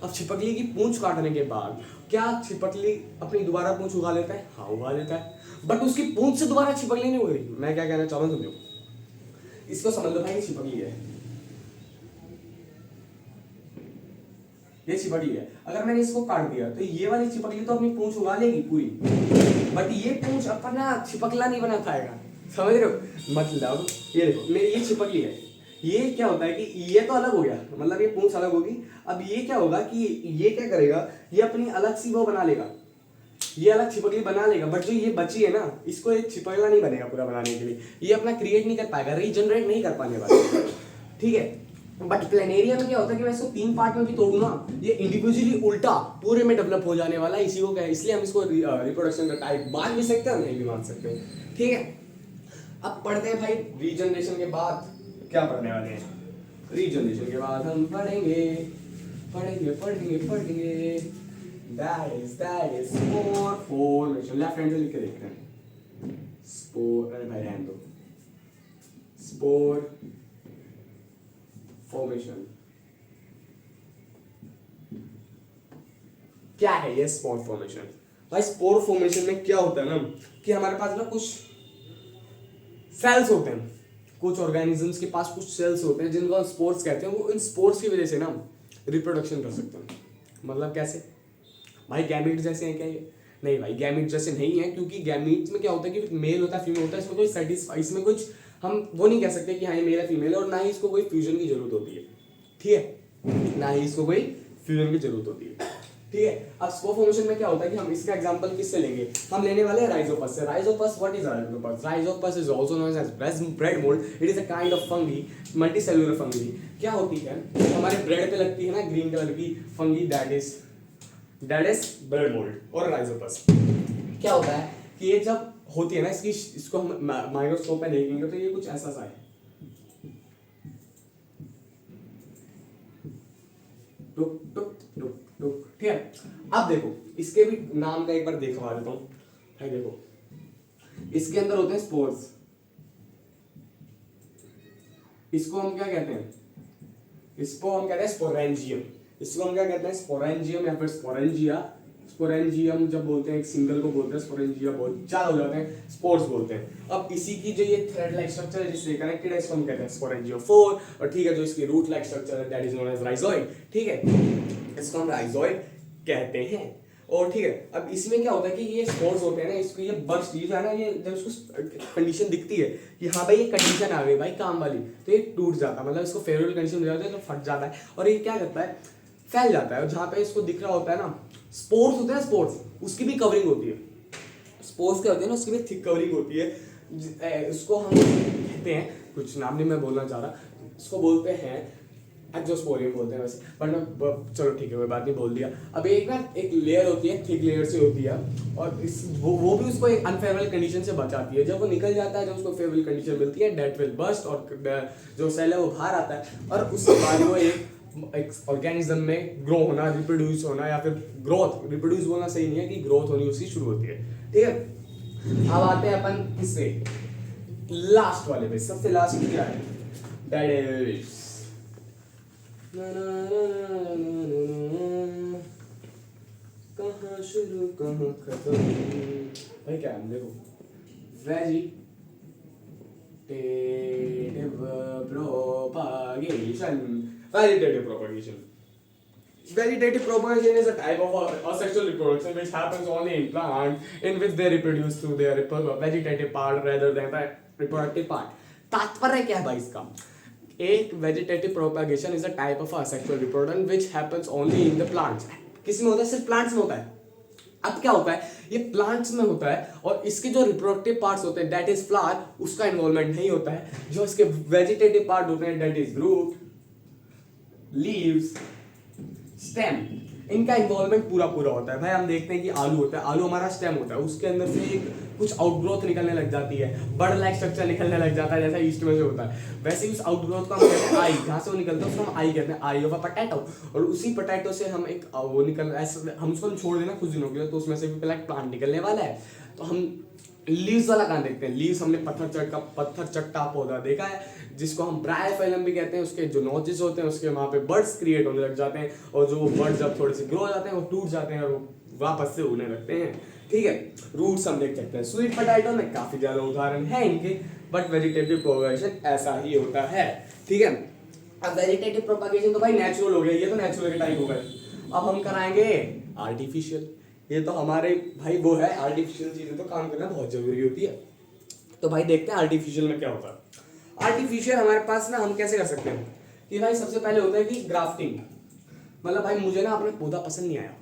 अब छिपकली की पूंछ काटने के बाद क्या छिपकली अपनी दोबारा पूंछ उगा लेता है? हाँ, उगा लेता है, बट उसकी पूंछ से दोबारा छिपकली नहीं हो रही। मैं क्या कहना चाह रहा हूँ समझो, इसको समझ लो भाई, छिपकली है, ये छिपकली है। अगर मैंने इसको काट दिया तो ये वाली छिपकली तो अपनी पूंछ उगा लेगी पूरी, बट ये पूंछ अपना छिपकला नहीं बना पाएगा। समझ रहे हो? मतलब ये देखो, मेरी ये छिपकली है, ये क्या होता है कि ये तो अलग हो गया, मतलब ये पूंछ अलग होगी। अब ये क्या होगा कि ये क्या करेगा, ये अपनी अलग सी वो बना लेगा, ये अलग छिपकली बना लेगा, बट जो ये बची है ना, इसको एक छिपकला नहीं बनेगा पूरा बनाने के लिए, ये अपना क्रिएट नहीं कर पाएगा, रीजनरेट नहीं कर पाने वाला, ठीक है। बट प्लेनेरिया में क्या होता है कि मैं इसको 3 पार्ट में भी तोड़ूं ना, ये इंडिविजुअली उल्टा पूरे में डेवलप हो जाने वाला है। इसी को क्या है, इसलिए हम इसको रिप्रोडक्शन का टाइप मान भी सकते हैं, नहीं भी मान सकते हैं, ठीक है। अब पढ़ते हैं भाई रीजनरेशन के बाद क्या पढ़ने वाले हैं। रीजनरेशन के बाद हम पढ़ेंगे that is spore formation। Left hand से लिख के देखते हैं, स्पोर, अरे भाई रहने दो, स्पोर फॉर्मेशन क्या है? ये स्पोर फॉर्मेशन भाई, स्पोर फॉर्मेशन में क्या होता है ना कि हमारे पास ना कुछ सेल्स होते हैं, कुछ ऑर्गेनिजम्स के पास कुछ सेल्स होते हैं जिनको हम स्पोर्स कहते हैं। वो इन स्पोर्स की वजह से ना रिप्रोडक्शन कर सकते हैं। मतलब कैसे भाई? गैमीट जैसे हैं क्या ये? नहीं भाई, गैमीट जैसे नहीं है, क्योंकि गैमीट में क्या होता है कि मेल होता है, फीमेल होता है, इसमें कोई सेटिस्फाई, इसमें कुछ हम वो नहीं कह सकते कि हाँ ये मेल है फीमेल है, और ना ही इसको कोई फ्यूजन की जरूरत होती है, ठीक है, ना ही इसको कोई फ्यूजन की जरूरत होती है, ठीक है। अब स्पोर फॉर्मेशन में क्या होता है कि हम इसका एग्जांपल किससे लेंगे? हम लेने वाले हैं राइजोपस से। Rhizopus, what is rhizopus? Rhizopus is also known as bread mould. It is a kind of fungi, multicellular fungi. क्या होती है? हमारे ब्रेड पे लगती है ना ग्रीन कलर की fungi, that is bread mould और राइजोपस। क्या होता है कि ये जब होती है ना, इसको हम माइक्रोस्कोप पे देखेंगे तो ये कुछ ऐसा सा है, टुक टुक टुक टुक, ठीक है। अब देखो, इसके भी नाम का एक बार देखवा देता हूँ भाई। देखो, इसके अंदर होते हैं स्पोर्स, इसको हम क्या कहते हैं? इसको हम कहते हैं स्पोरेंजियम। इसको हम क्या कहते हैं? स्पोरेंजियम या फिर स्पोरेंजिया। स्पोरेंजियम जब बोलते हैं, एक सिंगल को बोलते हैं, स्पोरेंजिया बहुत ज्यादा हो जाते हैं, स्पोर्स बोलते हैं। अब इसी की जो ये थ्रेड लाइक स्ट्रक्चर है जिससे कनेक्टेड है, इसको हम कहते हैं स्पोरेंजियोफोर, और ठीक है, जो इसकी रूट लाइक स्ट्रक्चर है that is known as rhizoid, ठीक है, इसको हम राइजोइड कहते हैं। और ठीक है, अब इसमें क्या होता है कि ये स्पोर्स होते हैं ना, इसको ये बर्स्ट, ये जो है ना, ये जब इसको कंडीशन दिखती है कि हाँ भाई ये कंडीशन आ गई भाई काम वाली, तो ये टूट जाता है, मतलब इसको फेवरेबल कंडीशन हो जाती है तो फट जाता है, और ये क्या करता है, फैल जाता है। और जहाँ पे इसको दिख रहा होता है ना, स्पोर्स होते हैं, स्पोर्स, उसकी भी कवरिंग होती है। स्पोर्स क्या होती है ना, उसकी भी थिक कवरिंग होती है। इसको हम कहते हैं, कुछ नाम नहीं मैं बोलना चाह रहा, इसको बोलते हैं एक्सोस्पोरियम बोलते हैं वैसे, पर मैं चलो ठीक है कोई बात नहीं, बोल दिया। अब एक लेयर होती है, थिक लेयर से होती है, और वो भी उसको एक अनफेवरेबल कंडीशन से बचाती है। जब वो निकल जाता है, जब उसको फेवरेबल कंडीशन मिलती है, डेट विल बर्स्ट, और जो सेल है वो बाहर आता है, और उसके बाद वो एक ऑर्गेनिज्म में ग्रो होना, रिप्रोड्यूस होना, या फिर ग्रोथ, रिप्रोड्यूस बोलना सही नहीं है, कि ग्रोथ होनी उसकी शुरू होती है, ठीक है। अब आते हैं अपन इस पे लास्ट वाले पे। सबसे लास्ट क्या है? दैट इज कहाँ शुरू कहाँ खत्म। भाई क्या है देखो, vegetative propagation. Vegetative propagation. Vegetative propagation is a type of asexual reproduction which happens only in plant in which they reproduce through their vegetative part rather than the reproductive part. तात्पर्य क्या है भाई इसका? एक vegetative propagation is a type of asexual reproduction which happens only in the plants. किस में होता है? सिर्फ प्लांट्स में होता है। अब क्या होता है, ये प्लांट्स में होता है और इसके जो रिप्रोडक्टिव पार्ट्स होते हैं दैट इज फ्लावर, उसका इन्वॉल्वमेंट नहीं होता है। जो इसके वेजिटेटिव पार्ट होते हैं that is root, leaves, stem, इनका इन्वॉल्वमेंट पूरा पूरा होता है। भाई हम देखते हैं कि आलू होता है, आलू हमारा स्टेम होता है, उसके अंदर से एक कुछ आउटग्रोथ निकलने लग जाती है, बर्ड लाइक स्ट्रक्चर निकलने लग जाता है जैसा ईस्ट में से होता है। वैसे ही उस आउटग्रोथ को हम कहते हैं आई, जहाँ से वो निकलता है उसको हम आई कहते हैं, आई ऑफ अ पोटैटो। और उसी पोटैटो से हम एक वो निकल ऐसे हम उसको छोड़ देना कुछ दिनों के लिए तो उसमें से भी पहले एक प्लांट निकलने वाला है। तो हम लीव्स वाला कहाँ देखते हैं? लीव्स हमने पत्थर चट्टा पौधा देखा है जिसको हम ब्रायोफाइलम भी कहते हैं। उसके जो नोचेस होते हैं उसके वहाँ पे बर्ड्स क्रिएट होने लग जाते हैं और जो वो बर्ड्स जब थोड़े से ग्रो हो जाते हैं वो टूट जाते हैं और वो वापस से उगने लगते हैं। ठीक है, रूट्स हम देख सकते हैं। स्वीट पोटैटो में काफी ज्यादा उदाहरण है इनके, बट वेजिटेटिव प्रोपगेशन ऐसा ही होता है। ठीक है, अब वेजिटेटिव प्रोपगेशन तो भाई नेचुरल हो गया, ये तो नेचुरल के टाइप हो गए। अब हम कराएंगे आर्टिफिशियल। ये तो हमारे भाई वो है, आर्टिफिशियल चीजें तो काम करना बहुत जरूरी होती है। तो भाई देखते हैं आर्टिफिशियल में क्या होता है। आर्टिफिशियल हमारे पास ना हम कैसे कर सकते हैं कि भाई सबसे पहले होता है कि ग्राफ्टिंग। मतलब भाई मुझे ना अपना पौधा पसंद नहीं आया,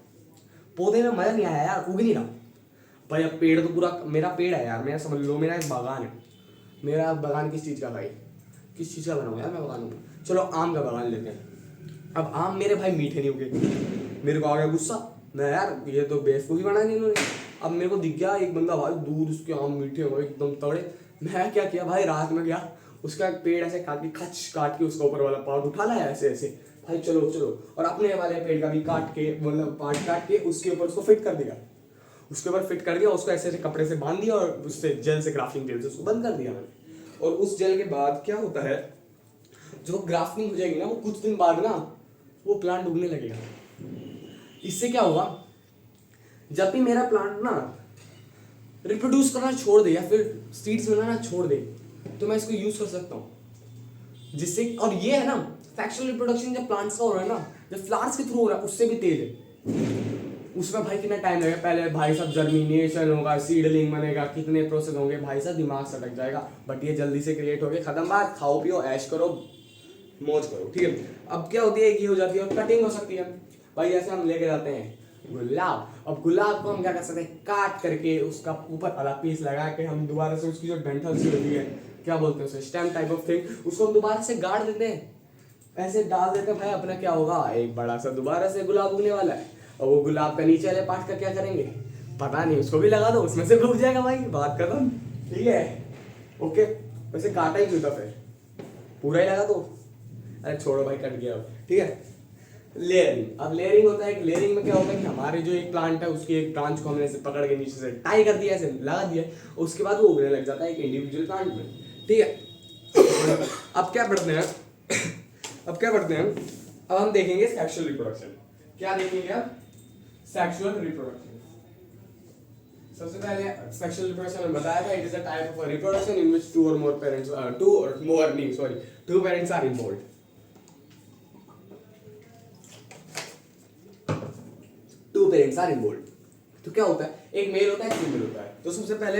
पौधे में मजा नहीं आया यार, उग नहीं रहा भाई। अब पेड़ तो पूरा मेरा पेड़ है यार, मेरा समझ लो मेरा एक बागान है। मेरा बागान किस चीज़ का भाई, किस चीज़ का बनाऊँ यार मैं बागान? चलो आम का बागान लेते हैं। अब आम मेरे भाई मीठे नहीं उगे, मेरे को आ गया गुस्सा, मैं यार ये तो बेवकूफ़ी बना दी इन्होंने। अब मेरे को दिख गया एक बंदा भाई दूर, उसके आम मीठे हो गए एकदम तगड़े। मैं क्या किया भाई, रात में गया उसका पेड़ ऐसे काट के उसका ऊपर वाला पार्ट उठा लाया ऐसे ऐसे भाई, चलो चलो, और अपने वाले पेड़ का भी काट के मतलब पार्ट काट के उसके ऊपर उसको फिट कर दिया। उसके ऊपर फिट कर दिया, उसको ऐसे ऐसे कपड़े से बांध दिया और उससे जेल से, ग्राफ्टिंग जेल से उसको बंद कर दिया मैंने। और उस जेल के बाद क्या होता है, जो ग्राफ्टिंग हो जाएगी ना वो कुछ दिन बाद ना वो प्लांट उगने लगेगा। इससे क्या होगा, जब भी मेरा प्लांट ना रिप्रोड्यूस करना छोड़ दे या फिर सीड्स बनाना छोड़ दे तो मैं इसको यूज कर सकता हूँ जिससे। और ये है ना सेक्सुअल रिप्रोडक्शन जब प्लांट्स का हो रहा है ना, जब फ्लावर्स के थ्रू हो रहा है उससे भी तेज है। उसमें भाई कितना टाइम लगेगा, पहले भाई साहब जर्मिनेशन होगा, सीडलिंग बनेगा, कितने प्रोसेस होंगे भाई साहब, दिमाग सटक जाएगा। बट ये जल्दी से क्रिएट हो गया, खत्म बात, खाओ पियो ऐश करो मौज करो। ठीक है, अब क्या होती है कि हो जाती है और कटिंग हो सकती है भाई। ऐसे हम लेके जाते हैं गुलाब, अब गुलाब को हम क्या कर सकते हैं, काट करके उसका ऊपर अलग पीस लगा के हम दोबारा से उसकी जो डंठल सी होती है, क्या बोलते हैं उसे, स्टेम टाइप ऑफ थिंग, उसको हम दोबारा से गाड़ देते हैं, ऐसे डाल देते हैं भाई। अपना क्या होगा, एक बड़ा सा दोबारा से गुलाब उगने वाला है। और वो गुलाब का नीचे वाले पार्ट का क्या करेंगे पता नहीं, उसको भी लगा दो, उसमें से उग जाएगा भाई, बात खत्म। ठीक है, ओके। वैसे काटा ही क्यों था फिर, पूरा ही लगा दो। अरे छोड़ो भाई, कट गया। ठीक है, लेयरिंग। अब लेयरिंग होता है कि लेयरिंग में क्या होता है कि हमारे जो एक प्लांट है उसकी एक ब्रांच को हमने ऐसे पकड़ के नीचे से टाई कर दिया, ऐसे लगा दिया, उसके बाद वो उगने लग जाता है एक इंडिविजुअल प्लांट में। ठीक है, अब क्या पढ़ते हैं अब हम देखेंगे सेक्सुअल रिप्रोडक्शन। क्या देखेंगे अब, सेक्सुअल रिप्रोडक्शन। सबसे पहले सेक्सुअल रिप्रोडक्शन में बताया था, it is a type of reproduction in which two parents are involved. Two parents are involved. तो क्या होता है, एक मेल होता है एक फीमेल होता है। तो सबसे पहले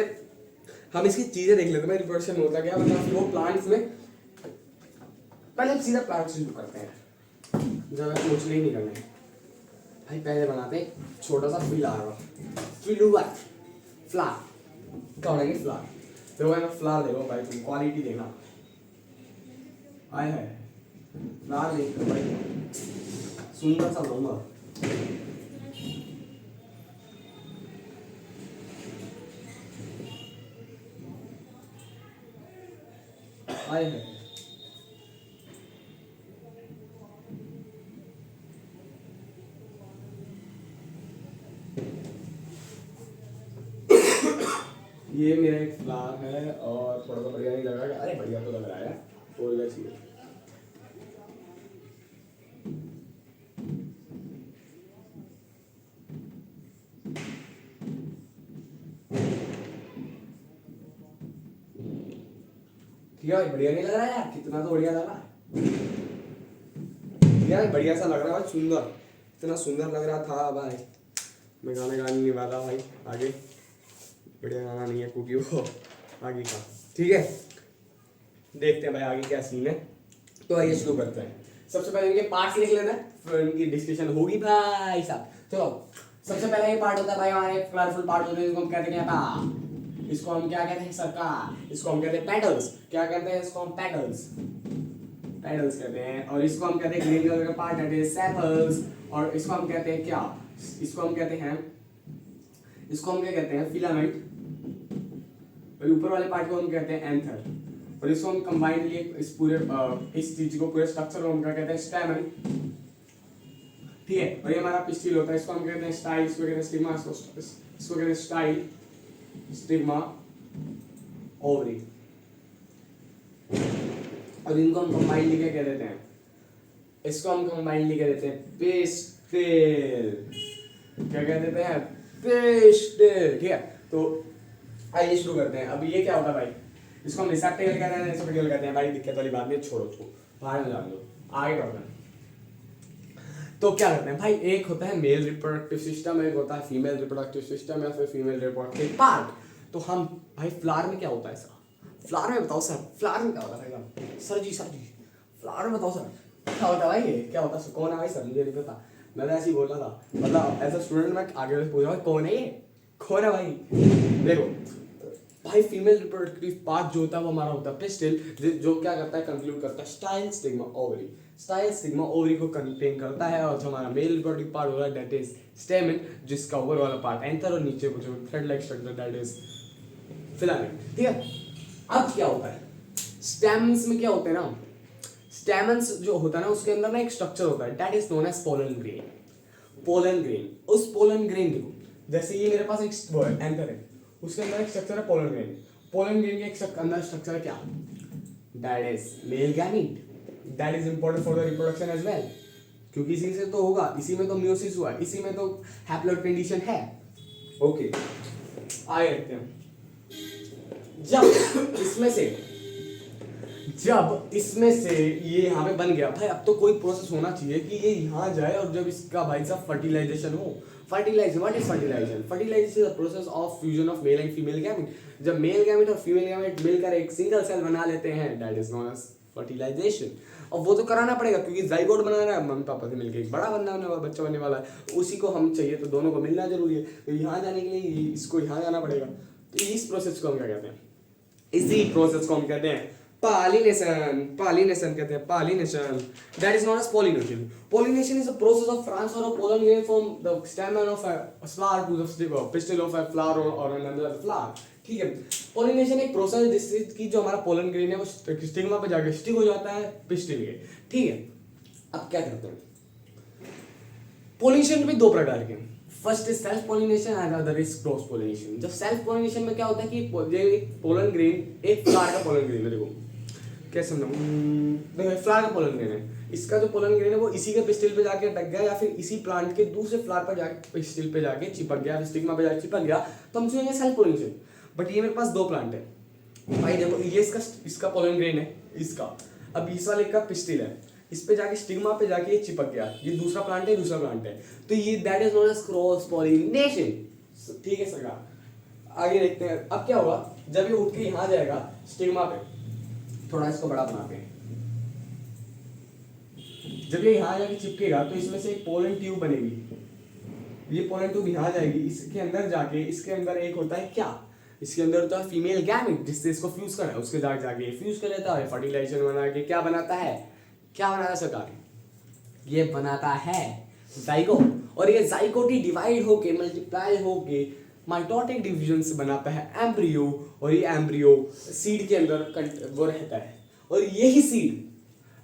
हम इसकी चीजें देख लेते हैं, रिप्रोडक्शन में होता क्या, मतलब वो प्लांट्स में पहले हम सीधा प्लांट शुरू करते हैं, जब कुछ नहीं करना है भाई। पहले बनाते हैं छोटा सा फ्लावर क्या बनाएंगे, फ्लावर। देखो भाई मैं फ्लावर देखो भाई, तुम क्वालिटी देखना, आए है फ्लावर देख लो भाई, सुंदर सा बनाऊंगा। आए है ये मेरा एक फ्लावर है और थोड़ा सा बढ़िया नहीं लग रहा है, अरे बढ़िया तो लग रहा है, और क्या चाहिए। ठीक है भाई, बढ़िया नहीं लग रहा है यार, कितना तो बढ़िया लग रहा है यार, बढ़िया सा लग रहा है भाई, सुंदर, इतना सुंदर लग रहा था भाई। मैं गाना गाने नहीं वाला भाई आगे, बढ़िया गाना नहीं है क्योंकि वो आगे का, ठीक है। देखते हैं भाई आगे क्या सीन है, तो आइए शुरू करते हैं। सबसे पहले इनके पार्ट्स लिख लेते हैं, फिर इनकी डिस्कशन होगी भाई साहब। चलो, सबसे पहले ये पार्ट होता है भाई हमारे कलरफुल पार्ट होते हैं, इसको हम कहते हैं क्या, इसको हम क्या कहते हैं सरकार, इसको हम कहते हैं पेटल्स, क्या कहते हैं इसको हम पेटल्स, पेटल्स कहते हैं। और इसको हम कहते हैं ग्रीन कलर का पार्ट दैट इज सेपल्स, और इसको हम कहते हैं क्या, इसको हम कहते हैं, इसको हम क्या कहते हैं फिलामेंट, और ऊपर वाले पार्ट को हम कहते हैं एंथर, और इसको हम कंबाइनली इस पूरे इस चीज को पूरे स्ट्रक्चर को हम क्या कहते हैं स्टैमेन, ठीक है। और ये हमारा पिस्टिल होता है, इसको हम कहते हैं स्टाइल, इसको कहते हैं स्टिग्मा, इसको कहते हैं स्टाइल, स्टिग्मा, ओवरी, और इनको हम कंबाइनली क्या कह देते हैं, इसको हम कंबाइनली कह देते हैं पिस्टिल, क्या कह देते हैं पिस्टिल, ठीक है। तो आइए शुरू करते हैं। अब ये क्या होता है भाई, इसको हम रिसेप्टेकल कहते हैं, एसोफेगल कहते हैं भाई, दिक्कत वाली बात नहीं, छोड़ो उसको, बाहर में जान दो, आगे बढ़ते हैं। तो क्या करते हैं भाई, एक होता है मेल रिप्रोडक्टिव सिस्टम, एक होता है फीमेल रिप्रोडक्टिव सिस्टम या फिर फीमेल रिप्रोडक्टिव पार्ट। तो हम भाई फ्लावर में क्या होता है सर, फ्लावर में बताओ सर, फ्लावर में क्या होता है भाई, सर जी फ्लावर में बताओ सर क्या होता है भाई, ये क्या होता है, कौन है भाई सर, मुझे नहीं पता, मैं ऐसे ही बोल रहा था, मतलब एज अ स्टूडेंट मैं आगे पूछ रहा हूँ कौन है ये, कौन है भाई। देखो भाई, फीमेल रिप्रोडक्टिव पार्ट जो होता है वो हमारा होता है पिस्टिल, जो क्या करता है कंक्लूड करता है style stigma ovary, style stigma ovary को कंटेन करता है। और जो हमारा मेल रिप्रोडक्टिव पार्ट हो रहा है दैट इज स्टेमन, जिसका ऊपर वाला पार्ट एंथर और नीचे को जो thread like structure that is filament, ठीक है। अब क्या होता है स्टेमन्स में, क्या होते हैं ना, स्टेमन्स जो होता है ना उसके अंदर ना एक स्ट्रक्चर होता है that is known as pollen grain, pollen grain. उस पोलन ग्रेन देखो, जैसे ये मेरे पास एक एंथर है, उसके अंदर एक स्ट्रक्चर है पोलन ग्रेन, पोलन ग्रेन के एक अंदर स्ट्रक्चर है क्या, that is male gamete, that is important for the reproduction as well, क्योंकि इसी से तो होगा, इसी में तो मियोसिस हुआ, इसी में तो हैप्लॉइड कंडीशन है। ओके आगे देखते हैं। जब इसमें से ये यहाँ पे बन गया भाई, अब तो कोई प्रोसेस होना चाहिए कि ये यहाँ जाए, और जब इसका भाई साहब फर्टिलाइजेशन हो, fertilisation, what is fertilisation, fertilisation is the process of fusion of male and female gamete. जब मेल गैमेट और फीमेल गैमेट मिलकर एक सिंगल सेल बना लेते हैं that is known as fertilisation. और वो तो कराना पड़ेगा क्योंकि जाइगोट बनाना है, मम्मी पापा से मिलकर एक बड़ा बनने वाला बच्चा बनने वाला है, उसी को हम चाहिए, तो दोनों को मिलना जरूरी है। तो यहाँ जाने के लिए इसको यहाँ जाना पड़ेगा, तो इस प्रोसेस को हम क्या कहते हैं, इसी प्रोसेस को हम कहते हैं pollination, pollination कहते हैं pollination, that is known as pollination. Pollination is the process of transfer of pollen grain from the stamen of a flower to the pistil of a flower or another flower. ठीक है, pollination एक process है जिससे कि जो हमारा pollen grain है वो स्टिग्मा पे जाके स्टिक हो जाता है पिस्टिल के, ठीक है। अब क्या करते हैं, पोलिनेशन भी दो प्रकार के, first is self pollination and other is cross pollination. जब सेल्फ पोलिनेशन में क्या होता है कि एक पोलन ग्रेन, एक फ्लावर का पोलन ग्रेन है, देखो कैसे समझाऊं, देखो फ्लावर का पोलन ग्रेन है, इसका जो पोलन ग्रेन है वो इसी के पिस्टिल पे जाके अटक गया, या फिर इसी प्लांट के दूसरे फ्लावर पर जाके पिस्टिल पे जाके चिपक गया, स्टिग्मा पे जाके चिपक गया, तो हम सुनेंगे सेल्फ पोलिनेशन। बट ये मेरे पास दो प्लांट है भाई, देखो ये इसका पोलन ग्रेन है, इसका, अब इस वाले का पिस्टिल है, इस पे जाके स्टिग्मा पे जाके ये चिपक गया, ये दूसरा प्लांट है, दूसरा प्लांट है, तो ये that is known as cross pollination, ठीक है सरकार। आगे देखते हैं अब क्या होगा, जब ये उठ के यहाँ जाएगा स्टिग्मा पे, थोड़ा इसको बड़ा बनाते हैं, जब ये यहाँ जाके चिपकेगा तो इसमें से एक पोलन ट्यूब बनेगी, ये पोलन ट्यूब यहाँ जाएगी, इसके अंदर जाके, इसके अंदर एक होता है क्या, इसके अंदर होता है फीमेल गैमेट जिससे इसको फ्यूज करना है, उसके जाके फ्यूज कर लेता है, फर्टिलाइजेशन बना के क्या बनाता है, क्या बनाता है सरकार, ये बनाता है जाइगोट, और ये जाइगोट ही डिवाइड होके मल्टीप्लाई होके माइटोटिक डिवीजन से बनाता है एम्ब्रियो, और ये एम्ब्रियो सीड के अंदर वो रहता है, और यही सीड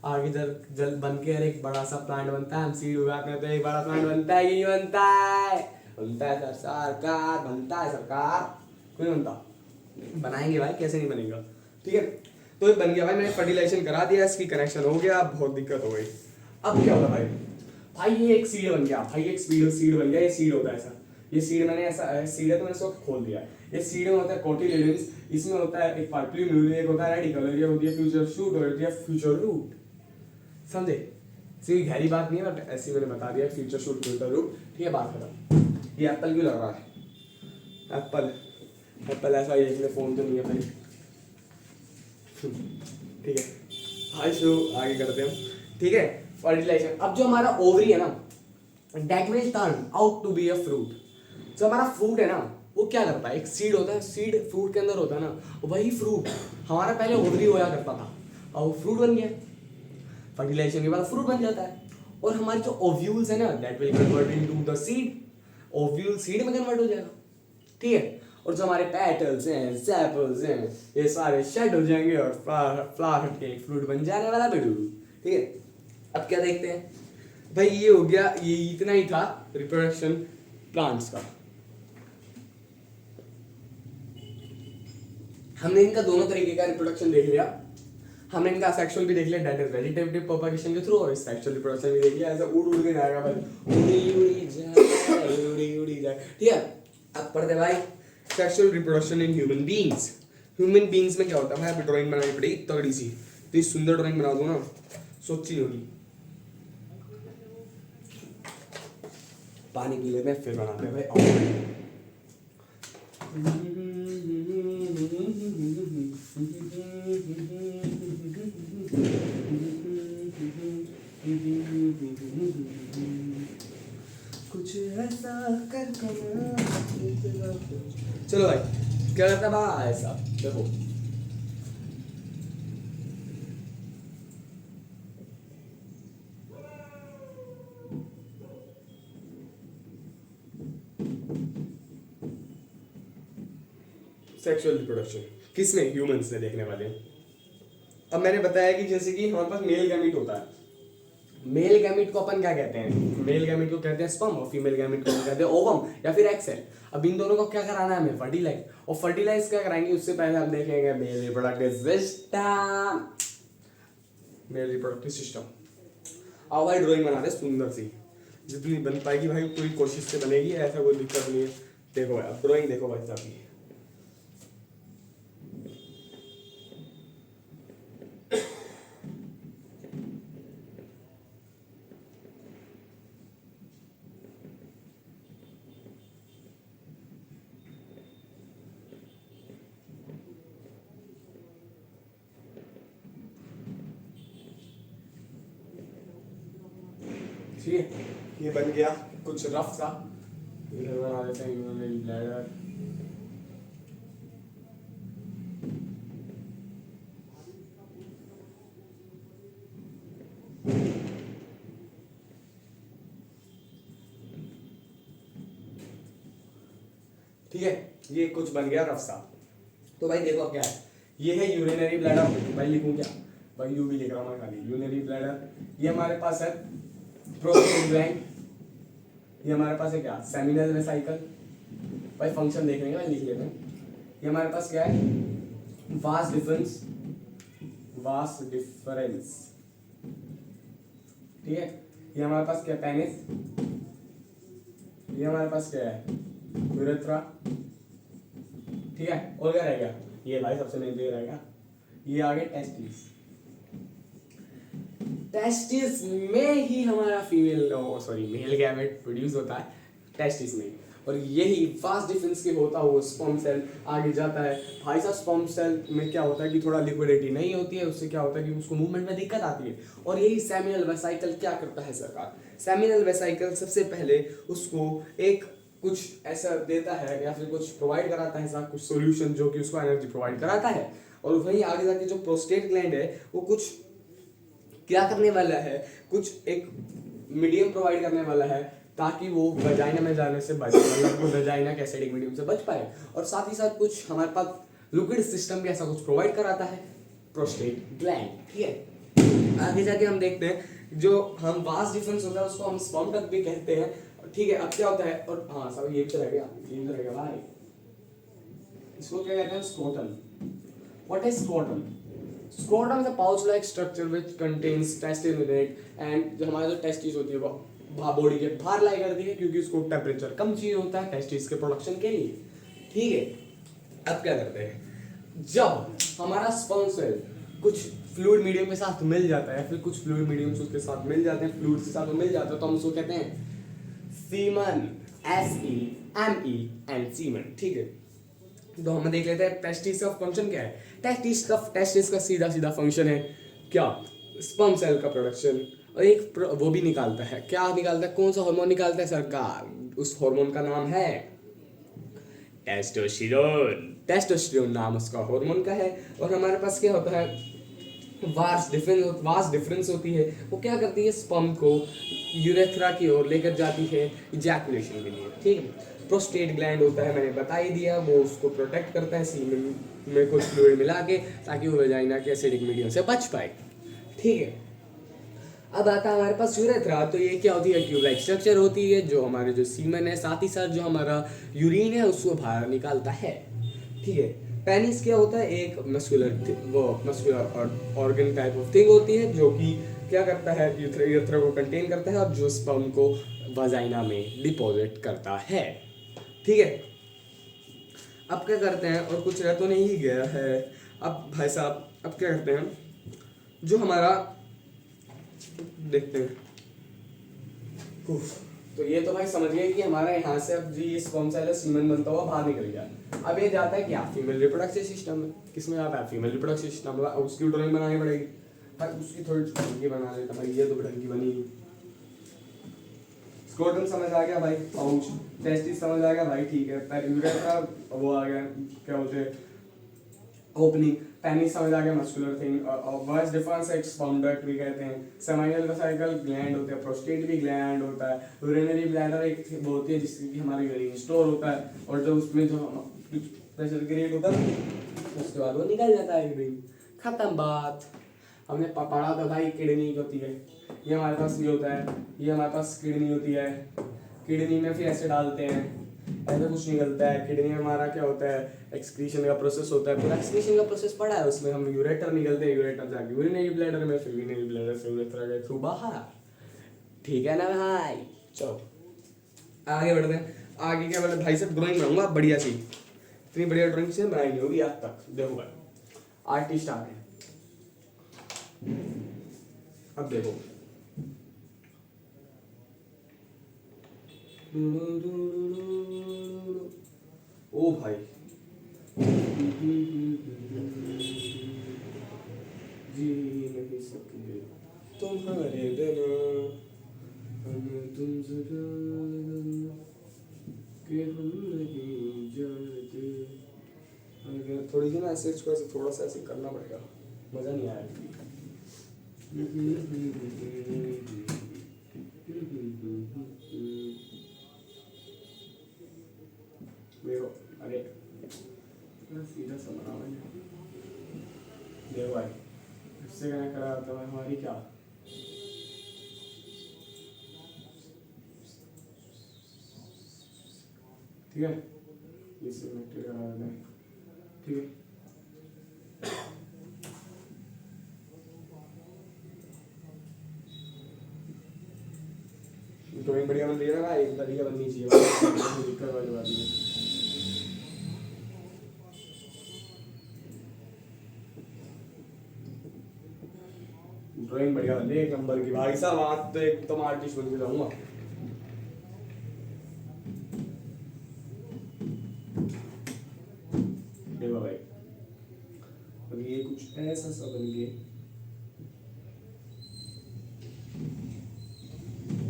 आगे जल बन के एक बड़ा सा प्लांट बनता है, हम सीड उगाते हैं तो एक बड़ा प्लांट बनता है, ये बनता है सरकार, बनता है सरकार, कोई बनता, बनाएंगे भाई, कैसे नहीं बनेगा। ठीक है, तो ये बन गया भाई, मैंने फर्टिलाइजेशन करा दिया, इसकी कनेक्शन हो गया, बहुत दिक्कत हो गई। अब क्या होगा भाई, भाई ये एक सीड बन गया, भाई एक सीड बन गया, ये सीड होता है ऐसा, ये सीड मैंने ऐसा सीड है तो मैंने इसको खोल दिया। ये सीड में होता है कोटिलेडन्स, इसमें होता है एक पार्टिक्यूल, एक होता है रेडिकल, और ये होती है फ्यूचर शूट और होती है फ्यूचर रूट। समझे, सीधी गहरी बात नहीं है, बट ऐसे मैंने बता दिया, फ्यूचर शूट फ्यूचर रूट। ठीक है, बात खत्म। ये एप्पल क्यों लग रहा है, एप्पल ऐसा ही है, फोन तो नहीं है भाई। ठीक है भाई, शुरू आगे करते हैं। ठीक है, फर्टिलाइजेशन। अब जो हमारा ओवरी है ना, that will turn out to be a fruit. जो हमारा फ्रूट है ना, वो क्या करता है, एक सीड होता है, सीड फ्रूट के अंदर होता है ना, वही फ्रूट हमारा पहले ओवरी होया करता था, और वो फ्रूट बन गया। फर्टिलाइजेशन के बाद फ्रूट बन जाता है। और हमारी जो ओव्यूल्स है ना, that will convert into the seed, ovule seed में कन्वर्ट हो जाएगा। ठीक है, और जो हमारे पेटल्स हैं, सेपल्स हैं, ये सारे शेड हो जाएंगे और फ्लावर हट के फ्रूट बन जाने वाला बेटू। ठीक है, अब क्या देखते हैं भाई, ये हो गया, ये इतना ही था रिप्रोडक्शन प्लांट्स का। हमने इनका दोनों तरीके का रिप्रोडक्शन देख लिया। हमने इनका सेक्सुअल भी देख लिया, दैट इज वेजिटेटिव प्रोपगेशन के थ्रू, और सेक्सुअल रिप्रोडक्शन भी देख लिया, ऐसा उड़ उड़ के जाएगा भाई, उड़ी जाए। ठीक है, अब पढ़ते भाई sexual reproduction in human beings. Human beings में क्या होता है भाई, ड्राइंग बनानी पड़ेगी तगड़ी सी, तो ये सुंदर ड्राइंग बना दो ना, सोची होगी। पानी पी लेते हैं फिर बनाते हैं भाई। कुछ ऐसा कर चलो भाई, क्या करता है भाई साहब, देखो सेक्सुअल रिप्रोडक्शन किसमें, ह्यूमंस ने देखने वाले। अब मैंने बताया कि जैसे कि हमारे पास मेल गैमीट होता है, मेल गैमीट को अपन क्या कहते हैं, मेल गैमीट को कहते हैं स्पर्म, और फीमेल गैमीट को कहते हैं ओवम या फिर एक्स सेल। अब इन दोनों को क्या कराना है हमें, फर्टिलाइज, और फर्टिलाइज क्या कराएंगे, उससे पहले हम देखेंगे male reproductive system, male reproductive system. अब भाई ड्राइंग बना रहे सुंदर सी, जितनी बन पाएगी भाई पूरी कोशिश से बनेगी, ऐसा कोई दिक्कत नहीं है। देखो भाई, अब ड्राइंग देखो भाई साहब, ठीक है, ये बन गया कुछ रफ सा, इधर बना देते हैं यूरिनरी ब्लैडर। ठीक है, ये कुछ बन गया रफ सा। तो भाई देखो क्या है, ये है यूरिनरी ब्लैडर, भाई लिखूं क्या, भाई यू भी लिख रहा हूँ मैं खाली, यूरिनरी ब्लैडर। ये हमारे पास है प्रोस्टेट ग्लैंड, ये हमारे पास है क्या, सेमिनल वेसिकल, भाई फंक्शन देख लेंगे, भाई लिख लेते हैं। ये हमारे पास क्या है, वास डिफरेंस, ठीक है। ये हमारे पास क्या, पेनिस। ये हमारे पास क्या है, यूरेथ्रा, ठीक है। और क्या रहेगा, ये भाई सबसे मेन तो रहेगा, ये आगे टेस्टिस। टेस्टिस में ही हमारा मेल गैमेट प्रोड्यूस होता है टेस्टिस में, और यही फास्ट डिफरेंस के होता हुआ स्पर्म सेल आगे जाता है। भाई साहब स्पर्म सेल में क्या होता है कि थोड़ा लिक्विडिटी नहीं होती है, उससे क्या होता है कि उसको मूवमेंट में दिक्कत आती है। और यही सेमिनल वेसिकल क्या करता है सरकार, सेमिनल वेसिकल सबसे पहले उसको एक कुछ ऐसा देता है या फिर कुछ प्रोवाइड कराता है, ऐसा कुछ सॉल्यूशन जो कि उसको एनर्जी प्रोवाइड कराता है। और वहीं आगे जाके जो प्रोस्टेट ग्लैंड है वो कुछ क्या करने वाला है, कुछ एक मीडियम प्रोवाइड करने वाला है ताकि वो वजाइना में जाने से बच, मतलब वो वजाइना के एसिडिक मीडियम से बच पाए। और साथ ही साथ कुछ हमारे पास लिक्विड सिस्टम भी ऐसा कुछ प्रोवाइड कराता है प्रोस्टेट ग्लैंड, ठीक है। आगे जाके हम देखते हैं जो हम वास डिफरेंस होता है उसको हम स्पर्म डक्ट भी कहते हैं, ठीक है। अब क्या होता है, और हाँ सब ये भी तो रहेगा, ये भी तो रहेगा भाई, इसको क्या कहते हैं? Scrotum. What is scrotum? Scrotum is a pouch like structure which contains testis in it, and जो हमारे जो टेस्टिस होती है वो बॉडी के बाहर लाई करती है, क्योंकि उसको टेम्परेचर कम चाहिए होता है टेस्टिस के प्रोडक्शन के लिए। ठीक है, अब क्या करते हैं, जब हमारा स्पर्म सेल कुछ फ्लूइड मीडियम के साथ मिल जाता है, फिर कुछ फ्लूइड मीडियम उसके साथ मिल जाते हैं, फ्लूइड के साथ मिल जाता है, तो हम उसको कहते हैं सीमन। SEMEN, semen. ठीक है, तो हम देख लेते हैं टेस्टिस का फंक्शन क्या है। टेस्टिस का सीधा सीधा फंक्शन है क्या? स्पर्म सेल का प्रोडक्शन, और एक वो भी निकालता है। क्या निकालता है? कौन सा हार्मोन निकालता है सरकार? उस हार्मोन का नाम है टेस्टोस्टेरोन। टेस्टोस्टेरोन नाम उसका हार्मोन का है। और हमारे पास क्या होता है, वास्ट डिफरेंस होती है। वो क्या करती है, स्पर्म को यूरेथ्रा की ओर लेकर जाती है इजैकुलेशन के लिए। ठीक है, प्रोस्टेट ग्लैंड होता है, मैंने बता ही दिया, वो उसको प्रोटेक्ट करता है सीमेन में कुछ फ्लूइड मिला के, ताकि वो वेजाइना के एसिडिक मीडियम से बच पाए। ठीक है, अब आता है हमारे पास यूरेथ्रा। तो ये क्या होती है, ट्यूब लाइक स्ट्रक्चर होती है जो हमारे जो सीमन है, साथ ही साथ जो हमारा यूरिन है उसको बाहर निकालता है। ठीक है, पेनिस क्या होता है, एक muscular organ type of thing होती है जो कि क्या करता है, यूरेथ्रा को कंटेन करता है और जो स्पर्म को वजाइना में डिपॉजिट करता है। ठीक है, अब क्या करते हैं, और कुछ रह तो नहीं ही गया है। अब भाई साहब, अब क्या करते हैं, जो हमारा देखते हैं। तो ये तो भाई समझ गए कि हमारा यहाँ से अब जी स्पर्म सेल सीमन बनता हुआ बाहर निकल गया। अब ये जाता है क्या, फीमेल रिप्रोडक्टिव सिस्टम में। किसमें आता है? Female reproductive system. उसकी ड्राइंग बनानी पड़ेगी भाई, उसकी थोड़ी ढंग की बना लेता भाई, ये तो ढंग की बनी नहीं। स्क्रोटम समझ आ गया भाई, पाउच। टेस्टिस समझ आ गया भाई, ठीक है। यूरेथ्रा वो आ गया, क्या बोलते हैं, ओपनिंग। पेनिस समझ आ गया, मस्कुलर थिंग। वॉइस डिफरेंस एक स्पर्म डक्ट भी कहते हैं। सेमाइनल वेसिकल ग्लैंड होते हैं, प्रोस्टेट भी ग्लैंड होता है। यूरिनरी ब्लैडर एक वो होती है जिससे कि हमारा यूरिन स्टोर होता है, और जो उसमें जो प्रेशर क्रिएट होता है उसके बाद वो निकल जाता है यूरिन। खत्म बात। हमने पढ़ा था भाई किडनी होती है, ये हमारे पास ये होता है, ये हमारे पास किडनी होती है। किडनी में फिर ऐसे डालते हैं, ऐसा कुछ निकलता है। किडनी में हमारा क्या होता है, एक्सक्रीशन का प्रोसेस होता है। पूरा एक्सक्रीशन का प्रोसेस पढ़ा है, उसमें हम यूरेटर निकलते हैं, यूरेटर जाके यूरिनरी ब्लैडर में, फिर यूरिनरी ब्लैडर से यूरेथ्रा के थ्रू बाहर। ठीक है ना भाई? चलो आगे बढ़ते हैं। आगे क्या बोले भाई साहब, ड्राइंग बनाऊंगा बढ़िया सी। इतनी बढ़िया ड्राइंग से बनाई नहीं होगी आज तक। देखो भाई, आर्टिस्ट आ गए। अब देखो, ओ भाई, जी नहीं सकते तुम्हारे बिना, हमें तुमसे कि हम नहीं जानते। अगर थोड़ी सी ना ऐसे इसको ऐसे थोड़ा सा ऐसे करना पड़ेगा, मज़ा नहीं आया। देखो, अरे सीधा सा बना मैंने, देखो भाई, इससे क्या करा होता है हमारी क्या, ठीक है, ये सिमेट्री करा देते हैं। ठीक है, ड्राइंग बढ़िया बन रही है ना भाई, बढ़िया बननी चाहिए भाई, दिक्कत वाली बात नहीं है। ड्राइंग बढ़िया बन रही है, एक नंबर की भाई साहब। आज तो एक तुम आर्टिस्ट बन के जाऊंगा। देखो भाई, अब ये कुछ ऐसा सा बन गया,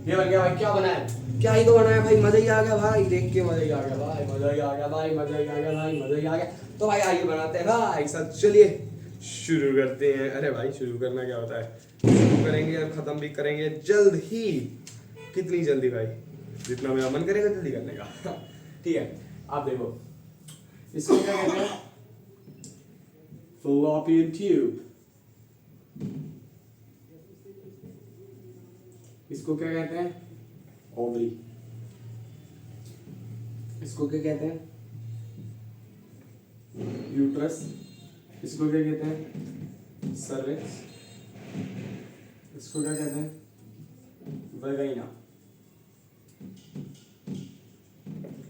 ये बन गया भाई। क्या बना है, क्या ही तो बना है भाई, मजा ही आ गया भाई, देख के मजा ही आ गया भाई, मजा ही आ गया भाई, मजा ही आ गया भाई, मजा ही आ गया। तो भाई आइए बनाते हैं भाई साथ, चलिए शुरू करते हैं। अरे भाई शुरू करना क्या होता है, शुरू करेंगे और खत्म भी करेंगे जल्द ही। कितनी जल्दी भाई, जितना मेरा मन करेगा जल्दी करने का। ठीक है, आप देखो, इसको क्या कहते हैं, fallopian ट्यूब। इसको क्या कहते हैं, ओवरी। इसको क्या कहते हैं, यूट्रस, इसको क्या कहते हैं, सर्विक्स, इसको क्या कहते हैं, वेगाइना,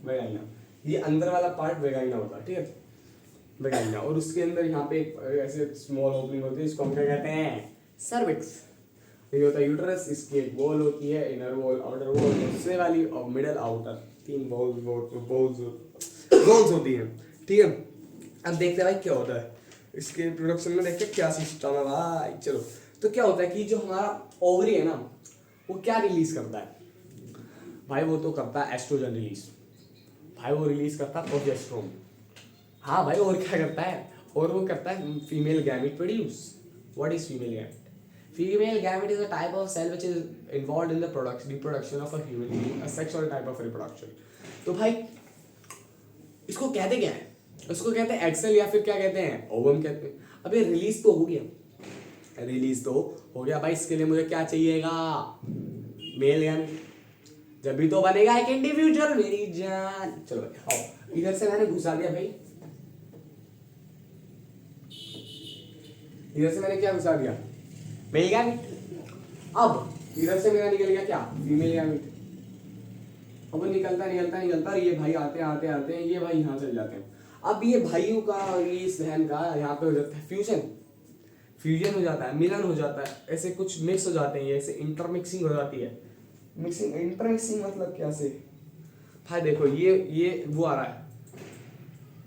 वेगाइना, ये अंदर वाला पार्ट वेगाइना होता है, ठीक है, वेगाइना। और उसके अंदर यहाँ पे एक ऐसे स्मॉल ओपनिंग होती है, इसको हम क्या कहते हैं, सर्विक्स। ये होता है यूट्रस, इसकी एक वॉल होती है, इनर वॉल, आउटर वॉल, उससे वाली और मिडल आउटर, 3 वॉल्स होती हैं, ठीक है। अब देखते हैं भाई क्या होता है इसके प्रोडक्शन में, देखते हैं क्या सिस्टम है भाई। चलो, तो क्या होता है कि जो हमारा ओवरी है ना, वो क्या रिलीज करता है भाई, वो तो करता है एस्ट्रोजन रिलीज भाई, वो रिलीज करता है प्रोजेस्टेरोन। हाँ भाई, और क्या करता है, और वो करता है female gamete produce. What is female gamete? Female gamete is a type of cell which is involved in the reproduction of a human being, a sexual type of reproduction. तो भाई इसको कहते क्या है? इसको कहते हैं एक्सेल या फिर क्या कहते हैं, ओवम कहते हैं। अब ये रिलीज तो हो गया, रिलीज तो हो गया भाई, इसके लिए मुझे क्या चाहिएगा, मेल गैमेट, जब भी तो बनेगा एक इंडिविजुअल मेरी जान। चलो भाई आओ, इधर से मैंने घुसा दिया भाई, इधर से मैंने क्या घुसा दिया, मेल गैमेट। अब इधर से मेरा निकल गया क्या, फीमेल गैमेट। अब निकलता निकलता ये भाई आते आते आते हैं, ये भाई यहाँ चल जाते हैं। अब ये भाइयों का, ये इस बहन का यहाँ पे हो जाता है फ्यूजन हो जाता है, मिलन हो जाता है, ऐसे कुछ मिक्स हो जाते हैं, ऐसे इंटरमिक्सिंग हो जाती है। मिक्सिंग, इंटरमिक्सिंग मतलब क्या से भाई, देखो ये वो आ रहा है,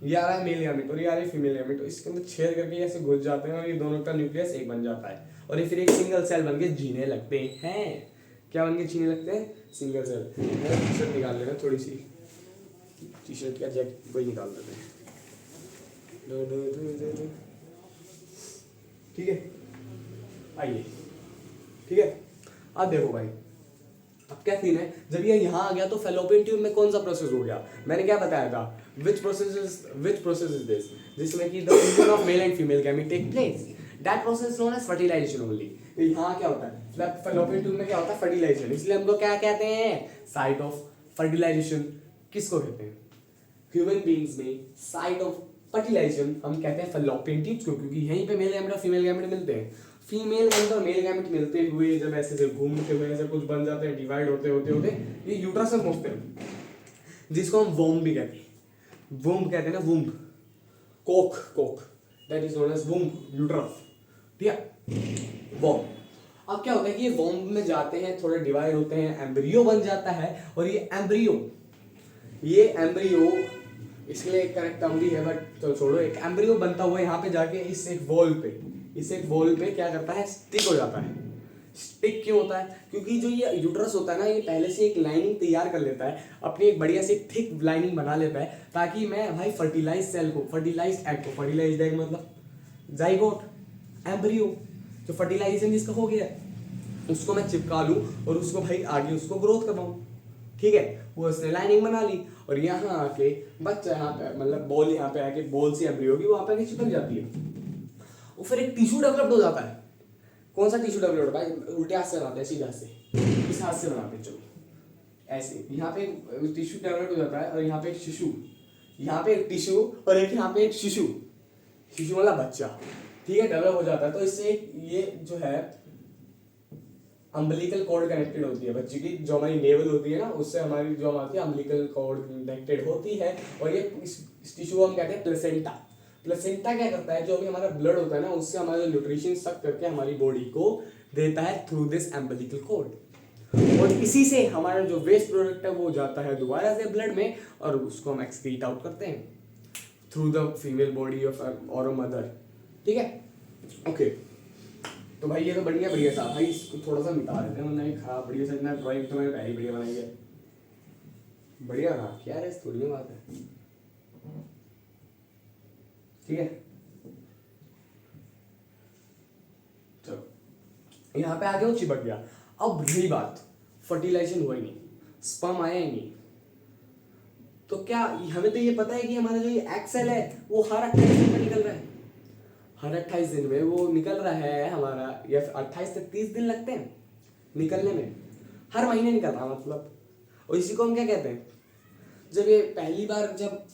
ये आ रहा है मेल गैमेट और ये आ रही है फीमेल गैमेट, तो इसके अंदर छेद करके ऐसे घुस जाते हैं और ये दोनों का न्यूक्लियस एक बन जाता है और ये फिर एक सिंगल सेल बन के जीने लगते हैं। क्या बन के जीने लगते हैं, सिंगल सेल। टी शर्ट निकाल लेना थोड़ी सी, टी शर्ट का जैक कोई निकाल देते हैं, ठीक है, आइए, ठीक है। अब देखो भाई, अब क्या सीन है, जब ये यहाँ आ गया तो फैलोपियन ट्यूब में कौन सा प्रोसेस हो गया, मैंने क्या बताया था, which process is this, जिसमें कि the fusion of male and female gamete take place, that process known as fertilization only। तो यहाँ क्या होता है, फैलोपियन ट्यूब में क्या होता है, फर्टिलाइजेशन, इसलिए हमको क्या कहते हैं, साइट ऑफ फर्टिलाइजेशन। किसको कहते हैं, ह्यूमन बीइंग्स में साइट ऑफ फर्टिलाइजेशन हम कहते हैं फैलोपियन ट्यूब्स को, क्योंकि यहीं पे मेल गैमेट और फीमेल गैमेट मिलते हैं। फीमेल गैमेट और मेल गैमेट मिलते हुए जब ऐसे घूमते हुए ऐसे कुछ बन जाते हैं, डिवाइड होते होते ये यूट्रस में पहुंचते हैं, जिसको हम वोम्ब भी कहते हैं। वोम्ब कहते हैं ना, वोम्ब, कोक, that is known as womb, uterus, ठीक है, वोम्ब। अब क्या होता है कि ये वोम्ब में जाते हैं, थोड़े डिवाइड होते हैं, एम्ब्रियो बन जाता है, और ये एम्ब्रियो इसके लिए एक करेक्ट टर्म भी है, बट चलो छोड़ो, एक एम्ब्रियो बनता हुआ यहाँ पे जाके इस एक वॉल पे क्या करता है, स्टिक हो जाता है। स्टिक क्यों होता है, क्योंकि जो ये यूट्रस होता है ना, ये पहले से एक लाइनिंग तैयार कर लेता है, अपनी एक बढ़िया सी थिक लाइनिंग बना लेता है, ताकि मैं भाई फर्टिलाइज सेल को, फर्टिलाइज एग मतलब जाइगोट, एम्ब्रियो, जो फर्टिलाइजेशन जिसका हो गया उसको मैं चिपका लूँ और उसको भाई आगे उसको ग्रोथ करवाऊँ, ठीक है। वो उसने लाइनिंग बना ली और यहाँ आके बच्चा यहाँ पे, मतलब बॉल यहाँ पे आके, बॉल सी एम्ब्रियो की वहाँ पे आके चिपक जाती है, वो फिर एक टिश्यू डेवलप्ड हो जाता है। कौन सा टिश्यू डेवलप्ड भाई, उल्टे हाथ से बनाते हैं, सीधा से, इस हाथ से बनाते हैं, चलो ऐसे, यहाँ पे टिश्यू डेवलप्ड हो जाता है और यहाँ पे एक शिशु, यहाँ पे एक टिश्यू और एक यहाँ पे एक शिशु मतलब बच्चा, ठीक है, डेवलप हो जाता है। तो इससे ये जो है अम्बिलिकल कॉर्ड कनेक्टेड होती है बच्चे की, जो हमारी नेवल होती है ना, उससे हमारी जो हमारी अम्बिलिकल कॉर्ड कनेक्टेड होती है, और ये इस टिश्यू को हम कहते हैं प्लेसेंटा। प्लेसेंटा क्या करता है, जो भी हमारा ब्लड होता है ना, उससे हमारा न्यूट्रिशन सक करके हमारी बॉडी को देता है थ्रू दिस अम्बिलिकल कॉर्ड, और इसी से हमारा जो वेस्ट प्रोडक्ट है वो जाता है दोबारा से ब्लड में, और उसको हम एक्सक्रीट आउट करते हैं through the female body of और मदर, ठीक है, ओके। तो भाई ये तो बढ़िया था भाई, इसको थोड़ा सा मिटा देते हैं, वरना ये खराब बढ़िया सा, इतना ड्राइंग तो मैंने पहले ही बढ़िया बनाई है, बढ़िया था क्या है, थोड़ी बात है, ठीक है। चलो यहाँ पे आगे वो चिपक गया। अब रही बात, फर्टिलाइजेशन हुआ ही नहीं, स्पर्म आया ही नहीं, तो क्या हमें तो ये पता है कि हमारा जो ये एग सेल है वो हर 28 दिन में निकल रहा है, हर 28 दिन में वो निकल रहा है हमारा, या 28 से 30 दिन लगते हैं निकलने में, हर महीने निकल रहा मतलब। और इसी को हम क्या कहते हैं, जब ये पहली बार जब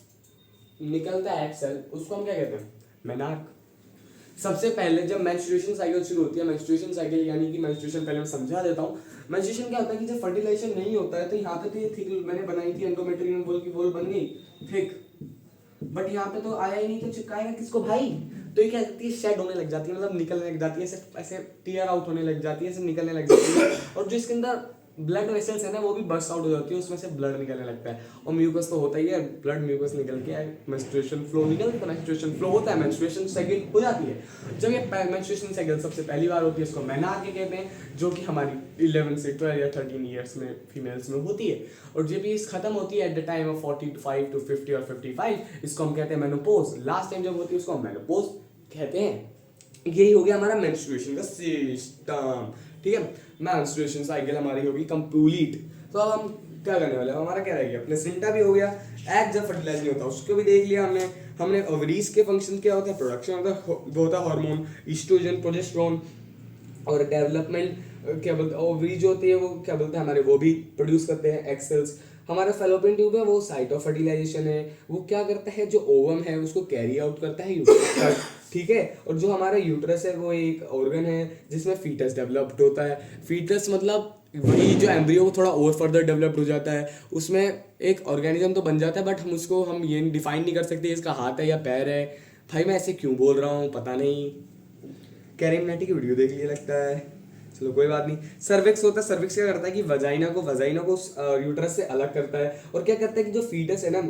निकलता है एक्सेल, उसको हम क्या कहते हैं, मेनार्क। सबसे पहले जब मेंस्ट्रुएशन साइकिल शुरू होती है, मेंस्ट्रुएशन साइकिल यानी कि मेंस्ट्रुएशन, पहले मैं समझा देता हूँ। मेंस्ट्रुएशन क्या होता है कि जब फर्टिलाइजेशन नहीं होता है तो यहाँ पे तो ये थिक मैंने बनाई थी एंडोमेट्रियम वॉल की वॉल बन गई थिक, बट यहाँ पे तो आया ही नहीं, तो चिपकाएगा किसको भाई? तो ये क्या करती है, शेड होने लग जाती है, मतलब निकलने लग जाती है, ऐसे ऐसे टीयर आउट होने लग जाती है, ऐसे निकलने लग जाती है, और जो इसके अंदर ब्लड वेसल्स है ना वो भी बर्स्ट आउट हो जाती है, उसमें से ब्लड निकलने लगता है, और म्यूकस तो होता ही है, ब्लड म्यूकस निकल के मेंस्ट्रुएशन फ्लो निकलता है, मेंस्ट्रुएशन फ्लो होता है, मेंस्ट्रुएशन साइकिल हो जाती है। जब ये मेंस्ट्रुएशन साइकिल सबसे पहली बार होती है, इसको मेनार्के कहते हैं, जो कि हमारी 11 से 12 या 13 ईयर्स में फीमेल्स में होती है, और जब ये खत्म होती है at the time of 45 to 50 और 55, इसको हम कहते हैं मेनोपॉज। लास्ट टाइम जब होती है उसको हम मेनोपॉज कहते हैं। यही हो गया हमारा मेंस्ट्रुएशन का सिस्टम, ठीक है। मेंस्ट्रुएशन साइकिल हमारी होगी कंप्लीट। तो अब हम क्या करने वाले हैं, हमारा क्या रह गया, प्लेसेंटा भी हो गया, एग जब फर्टिलाइज नहीं होता उसको भी देख लिया हमने। हमने ओवरीज के फंक्शन क्या होता है, प्रोडक्शन होता है, वो होता है हार्मोन ईस्ट्रोजन प्रोजेस्टेरोन, और डेवलपमेंट क्या बोलते हैं, ओवरी जो होती है वो क्या बोलते हैं हमारे, वो भी प्रोड्यूस करते हैं एग सेल्स। हमारा फेलोपियन ट्यूब है वो साइट ऑफ फर्टिलाइजेशन है, वो क्या करता है, जो ओवम है उसको कैरी आउट करता है यूट्रस तक, ठीक है। और जो हमारा यूट्रस है वो एक ऑर्गन है जिसमें फीटस डेवलप्ड होता है। फीटस मतलब वही जो एम्ब्रियो वो थोड़ा और फर्दर डेवलप्ड हो जाता है, उसमें एक ऑर्गेनिज्म तो बन जाता है, बट हम ये डिफाइन नहीं कर सकते इसका हाथ है या पैर है। भाई मैं ऐसे क्यों बोल रहा हूँ पता नहीं, कैरिमनेटी की वीडियो देख लिया लगता है, चलो कोई बात नहीं। सर्विक्स होता है, सर्विक्स क्या करता है कि वजाइना को यूट्रस से अलग करता है, और क्या करता है कि जो फीटस है ना,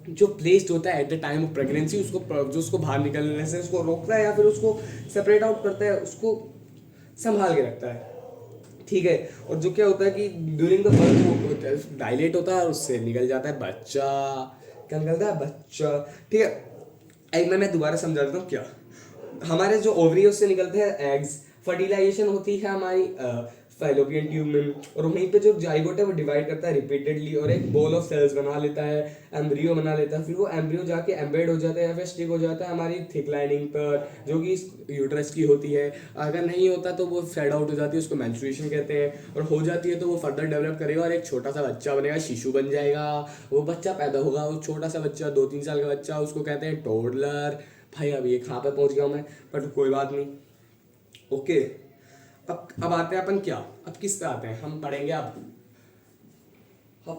जो प्लेस्ड होता है at the time of pregnancy, उसको बाहर निकलने से उसको रोकता है या फिर उसको सेपरेट आउट करता है, उसको संभाल के रखता है, ठीक है। और जो क्या होता है कि ड्यूरिंग द बर्थ वो डायलेट होता है और उससे निकल जाता है बच्चा, क्या निकलता है, बच्चा, ठीक है। एक मैं दोबारा समझा देता हूँ क्या, हमारे जो ओवरी उससे निकलते हैं एग्स, फर्टिलाइजेशन होती है हमारी फैलोपियन ट्यूब में, और वहीं पे जो जाइगोट है वो डिवाइड करता है रिपीटेडली और एक बॉल ऑफ सेल्स बना लेता है, एम्ब्रियो बना लेता है, फिर वो एम्ब्रियो जाके एम्बेड हो जाता है या फिर स्टिक हो जाता है हमारी थिक लाइनिंग पर, जो कि यूट्रस की होती है। अगर नहीं होता तो वो फेड आउट हो जाती है, उसको मेंस्ट्रुएशन कहते हैं, और हो जाती है तो वो फर्दर डेवलप करेगा और एक छोटा सा बच्चा बनेगा, शिशु बन जाएगा, वो बच्चा पैदा होगा, वो छोटा सा बच्चा 2-3 साल का बच्चा, उसको कहते हैं टोडलर। भाई अब ये कहाँ पे पहुंच गया हूँ मैं, बट कोई बात नहीं, ओके। अब आते हैं अपन क्या, अब किस पे आते हैं, हम पढ़ेंगे अब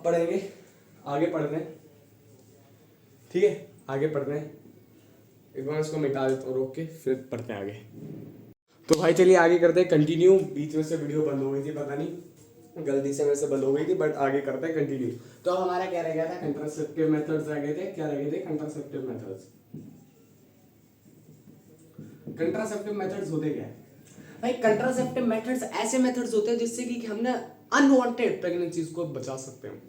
पढ़ेंगे, आगे पढ़ते हैं, ठीक है, आगे पढ़ते हैं। एक बार इसको मिटा देता हूँ रोक के, फिर पढ़ते हैं आगे। तो भाई चलिए आगे करते हैं कंटिन्यू। बीच में से वीडियो बंद हो गई थी, पता नहीं गलती से मेरे से बंद हो गई थी, बट आगे करते हैं कंटिन्यू। तो हमारा क्या रह गया था, कंट्रासेप्टिव मेथड्स रह गए थे, क्या रह गए थे, कंट्रासेप्टिव मेथड्स। कंट्रासेप्टिव मेथड्स होते क्या है भाई, कंट्रासेप्टिव मेथड्स ऐसे मेथड्स होते हैं जिससे कि हम ना अनवांटेड प्रेगनेंसीज को बचा सकते हैं,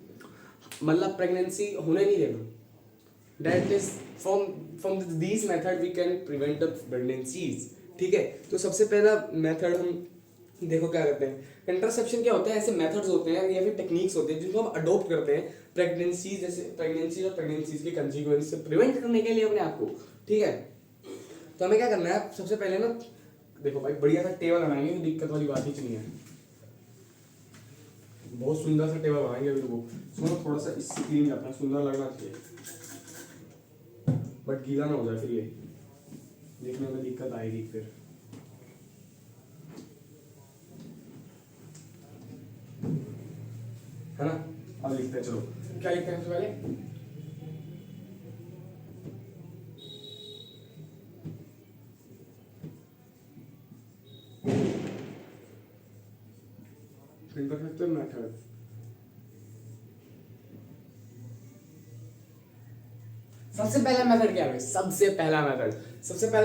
मतलब प्रेगनेंसी होने नहीं देना। That is from this method we can prevent the pregnancies, ठीक है। तो सबसे पहला मेथड हम देखो क्या करते हैं, कंट्रासेप्शन क्या होता है, ऐसे मेथड्स होते हैं या फिर टेक्निक्स होते हैं जिनको हम अडॉप्ट करते हैं प्रेगनेंसी, जैसे प्रेगनेंसी और प्रेगनेंसीज के कंसिक्वेंस से प्रिवेंट करने के लिए अपने आप को, ठीक है। तो हमें क्या करना है, सबसे पहले ना देखो भाई बढ़िया सा टेबल बनाएंगे, दिक्कत वाली बात ही नहीं है, बहुत सुंदर सा टेबल बनाएंगे। अभी वो सुनो थोड़ा सा स्क्रीन अपना सुंदर लगना चाहिए, बट गीला ना हो जाए, फिर ये देखने में दिक्कत आएगी फिर। है ना, अब लिखते हैं, चलो क्या लिखते हैं सबसे पहले, कंट्रासेप्टिव मेथड। सबसे पहला मेथड क्या है, सबसे पहला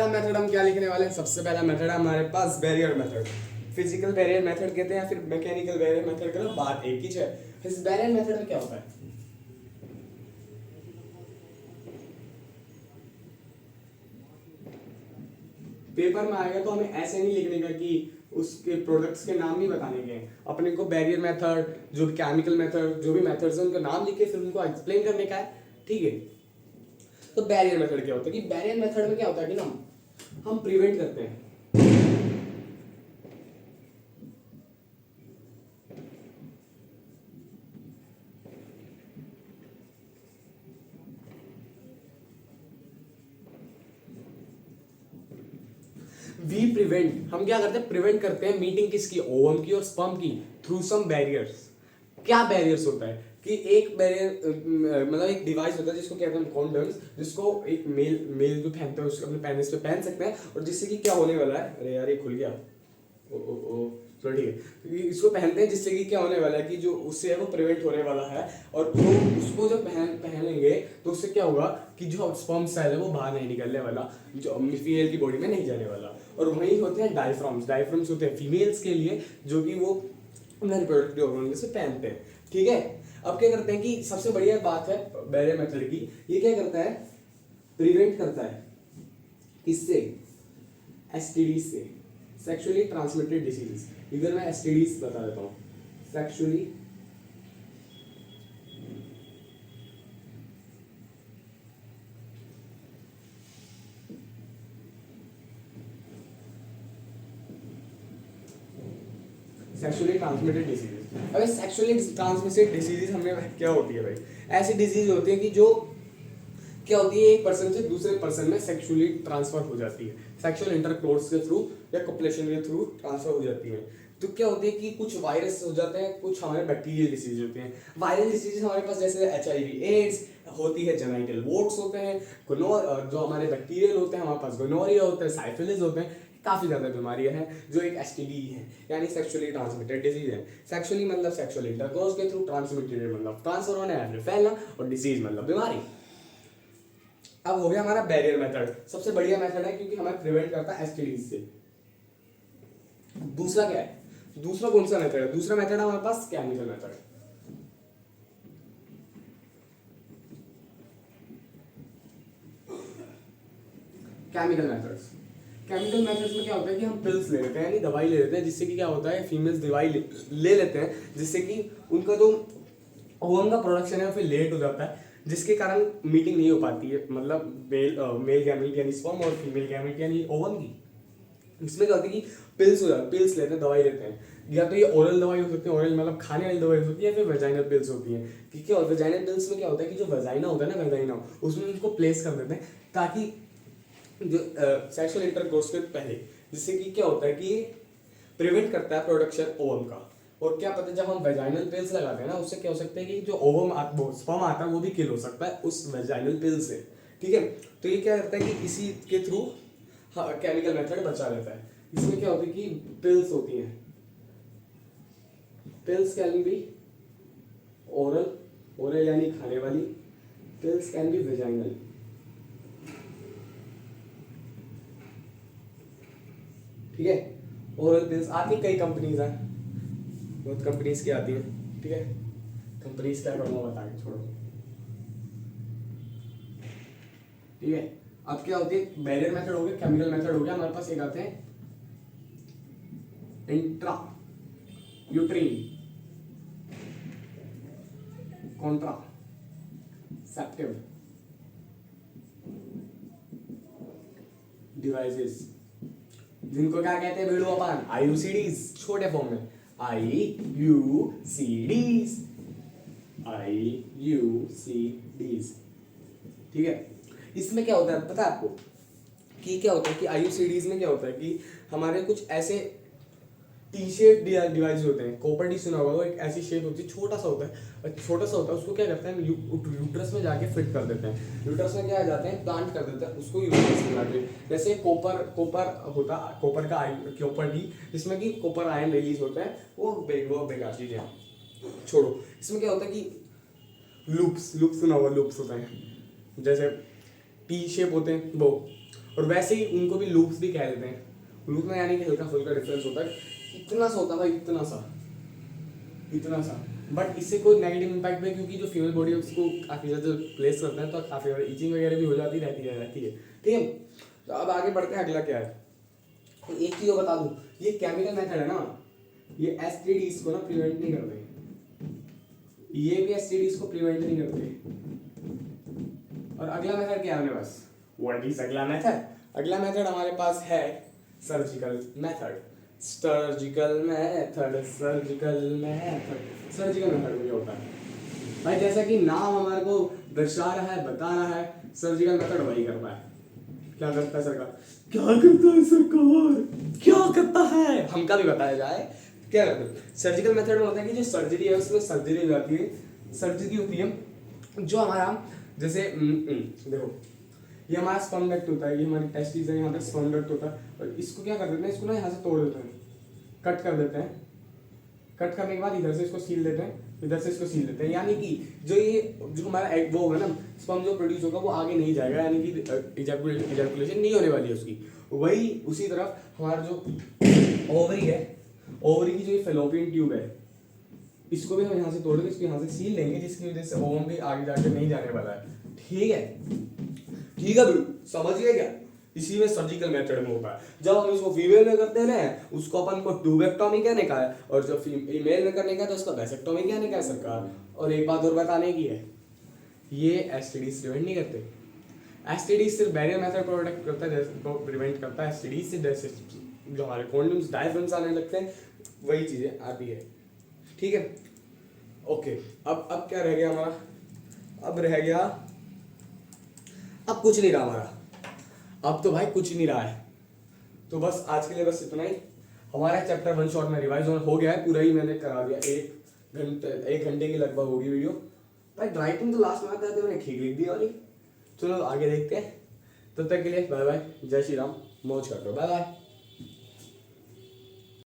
मेथड हम क्या लिखने वाले हैं, सबसे पहला मेथड है हमारे पास barrier method. Physical barrier method कहते हैं या फिर मैकेनिकल बैरियर मेथड का बात एक ही है। इस बैरियर मेथड में क्या होता है, पेपर में आएगा तो हमें ऐसे नहीं लिखने का कि उसके प्रोडक्ट्स के नाम नहीं बताने के, अपने को बैरियर मेथड, जो भी केमिकल मेथड, जो भी मेथड्स हैं उनका नाम लिख के फिर उनको एक्सप्लेन करने का है, ठीक है। तो बैरियर मेथड क्या होता है कि बैरियर मेथड में क्या होता है कि ना हम प्रिवेंट करते हैं, वी प्रिवेंट, हम क्या करते हैं, प्रिवेंट करते हैं मीटिंग किसकी, ओवम की और स्पर्म की, थ्रू सम बैरियर्स। क्या बैरियर्स होता है कि एक बैरियर मतलब एक डिवाइस होता है जिसको कहते हैं कॉन्डम्स, जिसको एक मेल मेल जो पहनते हैं उसको अपने पेनिस पे पहन सकते हैं, और जिससे कि क्या होने वाला है, अरे यार ये खुल गया, ओ चलो ठीक है, तो इसको पहनते हैं जिससे कि क्या होने वाला है कि जो उससे है वो प्रिवेंट होने वाला है, और जो उसको जब पहनेंगे तो उससे क्या होगा कि जो स्पर्म सेल है वो बाहर नहीं निकलने वाला, जो फीमेल की बॉडी में नहीं जाने वाला। और वहीं होते हैं डायफ्राम्स, डायफ्राम्स होते हैं फीमेल्स के लिए जो कि वो अपना रिप्रोडक्टिव ऑर्गन से पहनते हैं, ठीक है। अब क्या करते हैं कि सबसे बढ़िया बात है बैरियर मेथड की, ये क्या करता है, प्रिवेंट करता है किससे, एसटीडी से, सेक्सुअली ट्रांसमिटेड डिसीजेस। इधर मैं एसटीडीज बता देता हूँ, सेक्सुअली सेक्सुअली ट्रांसमिटेड डिसीजेस। अबे सेक्सुअली ट्रांसमिटेड डिसीजेस हमें क्या होती है भाई, ऐसी डिजीज होती है कि जो क्या होती है, एक पर्सन से दूसरे पर्सन में सेक्सुअली ट्रांसफर हो जाती है, सेक्सुअल इंटरकोर्स के थ्रू या कॉपुलेशन के थ्रू ट्रांसफर हो जाती है। तो क्या होती है कि कुछ वायरस हो जाते हैं, कुछ हमारे बैक्टीरियल डिसीज होते हैं। वायरल डिसीज हमारे पास जैसे HIV एड्स होती है, जेनाइटल वॉर्ट्स होते हैं, जो हमारे बैक्टीरियल होते हैं हमारे पास गोनोरिया होता है, साइफिलिस होते हैं, काफ़ी ज़्यादा बीमारियां हैं जो एक STD है, यानी सेक्सुअली ट्रांसमिटेड डिजीज है। सेक्सुअली मतलब सेक्सुअल इंटरकोर्स के थ्रू, ट्रांसमिटेड मतलब ट्रांसफर होना है, फैलना, और डिजीज मतलब बीमारी। अब हो गया हमारा बैरियर मेथड, सबसे बढ़िया मेथड है क्योंकि हमें प्रिवेंट करता है STDs से। दूसरा क्या है, दूसरा कौन सा मेथड है, दूसरा मेथड है हमारे पास chemical method. Chemical methods, chemical methods में क्या होता है कि हम पिल्स ले लेते हैं, यानी दवाई ले लेते हैं, जिससे कि क्या होता है, फीमेल्स दवाई ले लेते हैं जिससे कि उनका जो ओवम का प्रोडक्शन है फिर लेट हो जाता है, जिसके कारण मीटिंग नहीं हो पाती है, मतलब मेल गैमेट यानी स्पर्म और फीमेल गैमेट यानी ओवम की। इसमें क्या होता है कि पिल्स हो जाते हैं, पिल्स लेते हैं, दवाई लेते हैं, या तो ये ओरल दवाई हो सकती है, ओरल मतलब खाने वाली दवाई हो सकती है, या फिर वेजाइनल पिल्स होती हैं। कि क्या होता है वेजाइनल पिल्स में क्या होता है कि जो वेजाइना होता है ना, वेजाइना उसमें उनको प्लेस कर देते हैं ताकि जो सेक्सुअल इंटरकोर्स के पहले, जिससे कि क्या होता है कि प्रिवेंट करता है प्रोडक्शन ओवम का। और क्या पता है जब हम वेजाइनल पिल्स लगाते हैं ना, उससे क्या हो सकता है कि जो ओवम स्पर्म आता है वो भी किल हो सकता है उस वेजाइनल पिल से, ठीक है। तो ये क्या करता है कि इसी के थ्रू केमिकल मेथड बचा लेता है। इसमें क्या होता है कि पिल्स होती हैं, pills can be oral, oral यानी खाने वाली, पिल्स कैन बी वेजाइनल, ठीक है। ओरल पिल्स आती कई कंपनीज हैं, बहुत कंपनीज की आती हैं, ठीक है। कंपनीज क्या करूँगा बता के छोड़ो, ठीक है। अब क्या होती है, बैरियर मेथड हो गया, केमिकल मेथड हो गया, हमारे पास एक आते हैं इंट्रा यूट्रीन कॉन्ट्रासेप्टिव डिवाइसेस, जिनको क्या कहते हैं वीडियो अपन IUCDs, छोटे फॉर्म में IUCDs, IUCDs, ठीक है। इसमें क्या होता है पता है आपको कि क्या होता है कि IUCDs में क्या होता है कि हमारे कुछ ऐसे टी शेप डिवाइस होते हैं, कॉपर टी सुना होगा, वो एक ऐसी शेप होती है, छोटा सा होता है, छोटा सा होता है, उसको क्या करते हैं यूट्रस में जाके फिट कर देते हैं, यूट्रस में क्या आ जाते हैं प्लांट कर देते हैं उसको यूट्रस में जाके। जैसे कॉपर होता, कॉपर का कॉपर टी जिसमें कि कॉपर आयन रिलीज होता है, वो बेकार चीज है, छोड़ो। इसमें क्या होता है कि लूप्स सुना होगा, लूप्स होता है, जैसे टी शेप होते हैं वो, और वैसे ही उनको भी लूप्स भी कह देते हैं। लूप में यानी कि हल्का फुल्का डिफरेंस होता है, इतना सा होता है भाई, इतना सा, बट इससे कोई नेगेटिव इम्पैक्ट नहीं, क्योंकि जो फीमेल बॉडी है उसको काफ़ी ज़्यादा प्लेस करते हैं तो काफ़ी ज़्यादा ईचिंग वगैरह भी हो जाती रहती है, ठीक है। तो अब आगे बढ़ते हैं, अगला क्या है, तो एक चीज़ बता दूँ, ये केमिकल मेथड है ना, ये STDs को ना प्रिवेंट नहीं करते, ये भी STDs को प्रिवेंट नहीं करते। और अगला मेथड क्या है हमारे पास, व्हाट इज अगला मेथड, अगला मेथड हमारे पास है सर्जिकल मेथड क्या होता है भाई, जैसा कि नाम हमारे को दर्शा रहा है, बता रहा है, सर्जिकल मेथड वही कर रहा है, क्या करता है सरकार, क्या करता है सरकार, क्या करता है, हमका भी बताया जाए क्या करते हैं। सर्जिकल मेथड में होता है कि जो सर्जरी है उसमें सर्जरी हो जाती है, सर्जरी होती है जो हमारा जैसे देखो ये हमारा स्पर्म डक्ट होता है, ये हमारी टेस्टिस है, यहाँ पे स्पर्म डक्ट होता है, और इसको क्या कर देते हैं, इसको ना यहाँ से तोड़ देते हैं, कट कर देते हैं, कट करने के बाद इधर से इसको सील देते हैं, इधर से इसको सील देते हैं, यानी कि जो हमारा एग वो होगा ना स्पर्म जो प्रोड्यूस होगा वो आगे नहीं जाएगा, यानी कि इजैकुलेशन नहीं होने वाली है उसकी। वही उसी तरफ हमारा जो ओवरी है, ओवरी की जो ये फेलोपियन ट्यूब है, इसको भी हम यहाँ से तोड़ के इसको यहाँ से सील लेंगे, जिसकी वजह से ओवम भी आगे जाके नहीं जाने वाला है। ठीक है, ठीक है बिल्कुल, समझ गए क्या? इसी में सर्जिकल मेथड में होता है। जब हम इसको फीमेल में करते हैं उसको अपन को ट्यूबेक्टोमी कहने का है, और जब फीमेल में करने का है तो उसको वैसेक्टोमी कहने का है सरकार। और एक बात और बताने की है, ये एसटीडीज प्रिवेंट नहीं करते, एसटीडीज सिर्फ बैरियर मेथड प्रोटेक्ट करता है, प्रिवेंट करता है, एसटीडीज से जैसे जो हमारे कॉन्डम्स डायफ्राम्स आने लगते हैं वही चीजें आती है। ठीक है, ओके, अब क्या रह गया हमारा, अब रह गया, अब कुछ नहीं रहा हमारा, अब तो भाई कुछ नहीं रहा है। तो बस आज के लिए बस इतना ही, हमारा चैप्टर 1 शॉट में रिवाइज हो गया है पूरा ही, मैंने करा दिया, 1 घंटे की लगभग होगी वीडियो। भाई राइटिंग तो लास्ट में आता है तो मैंने ठीक लिख दी वाली। चलो आगे देखते हैं, तब तक के लिए बाय बाय, जय श्री राम, मौज कर दो, बाय बाय।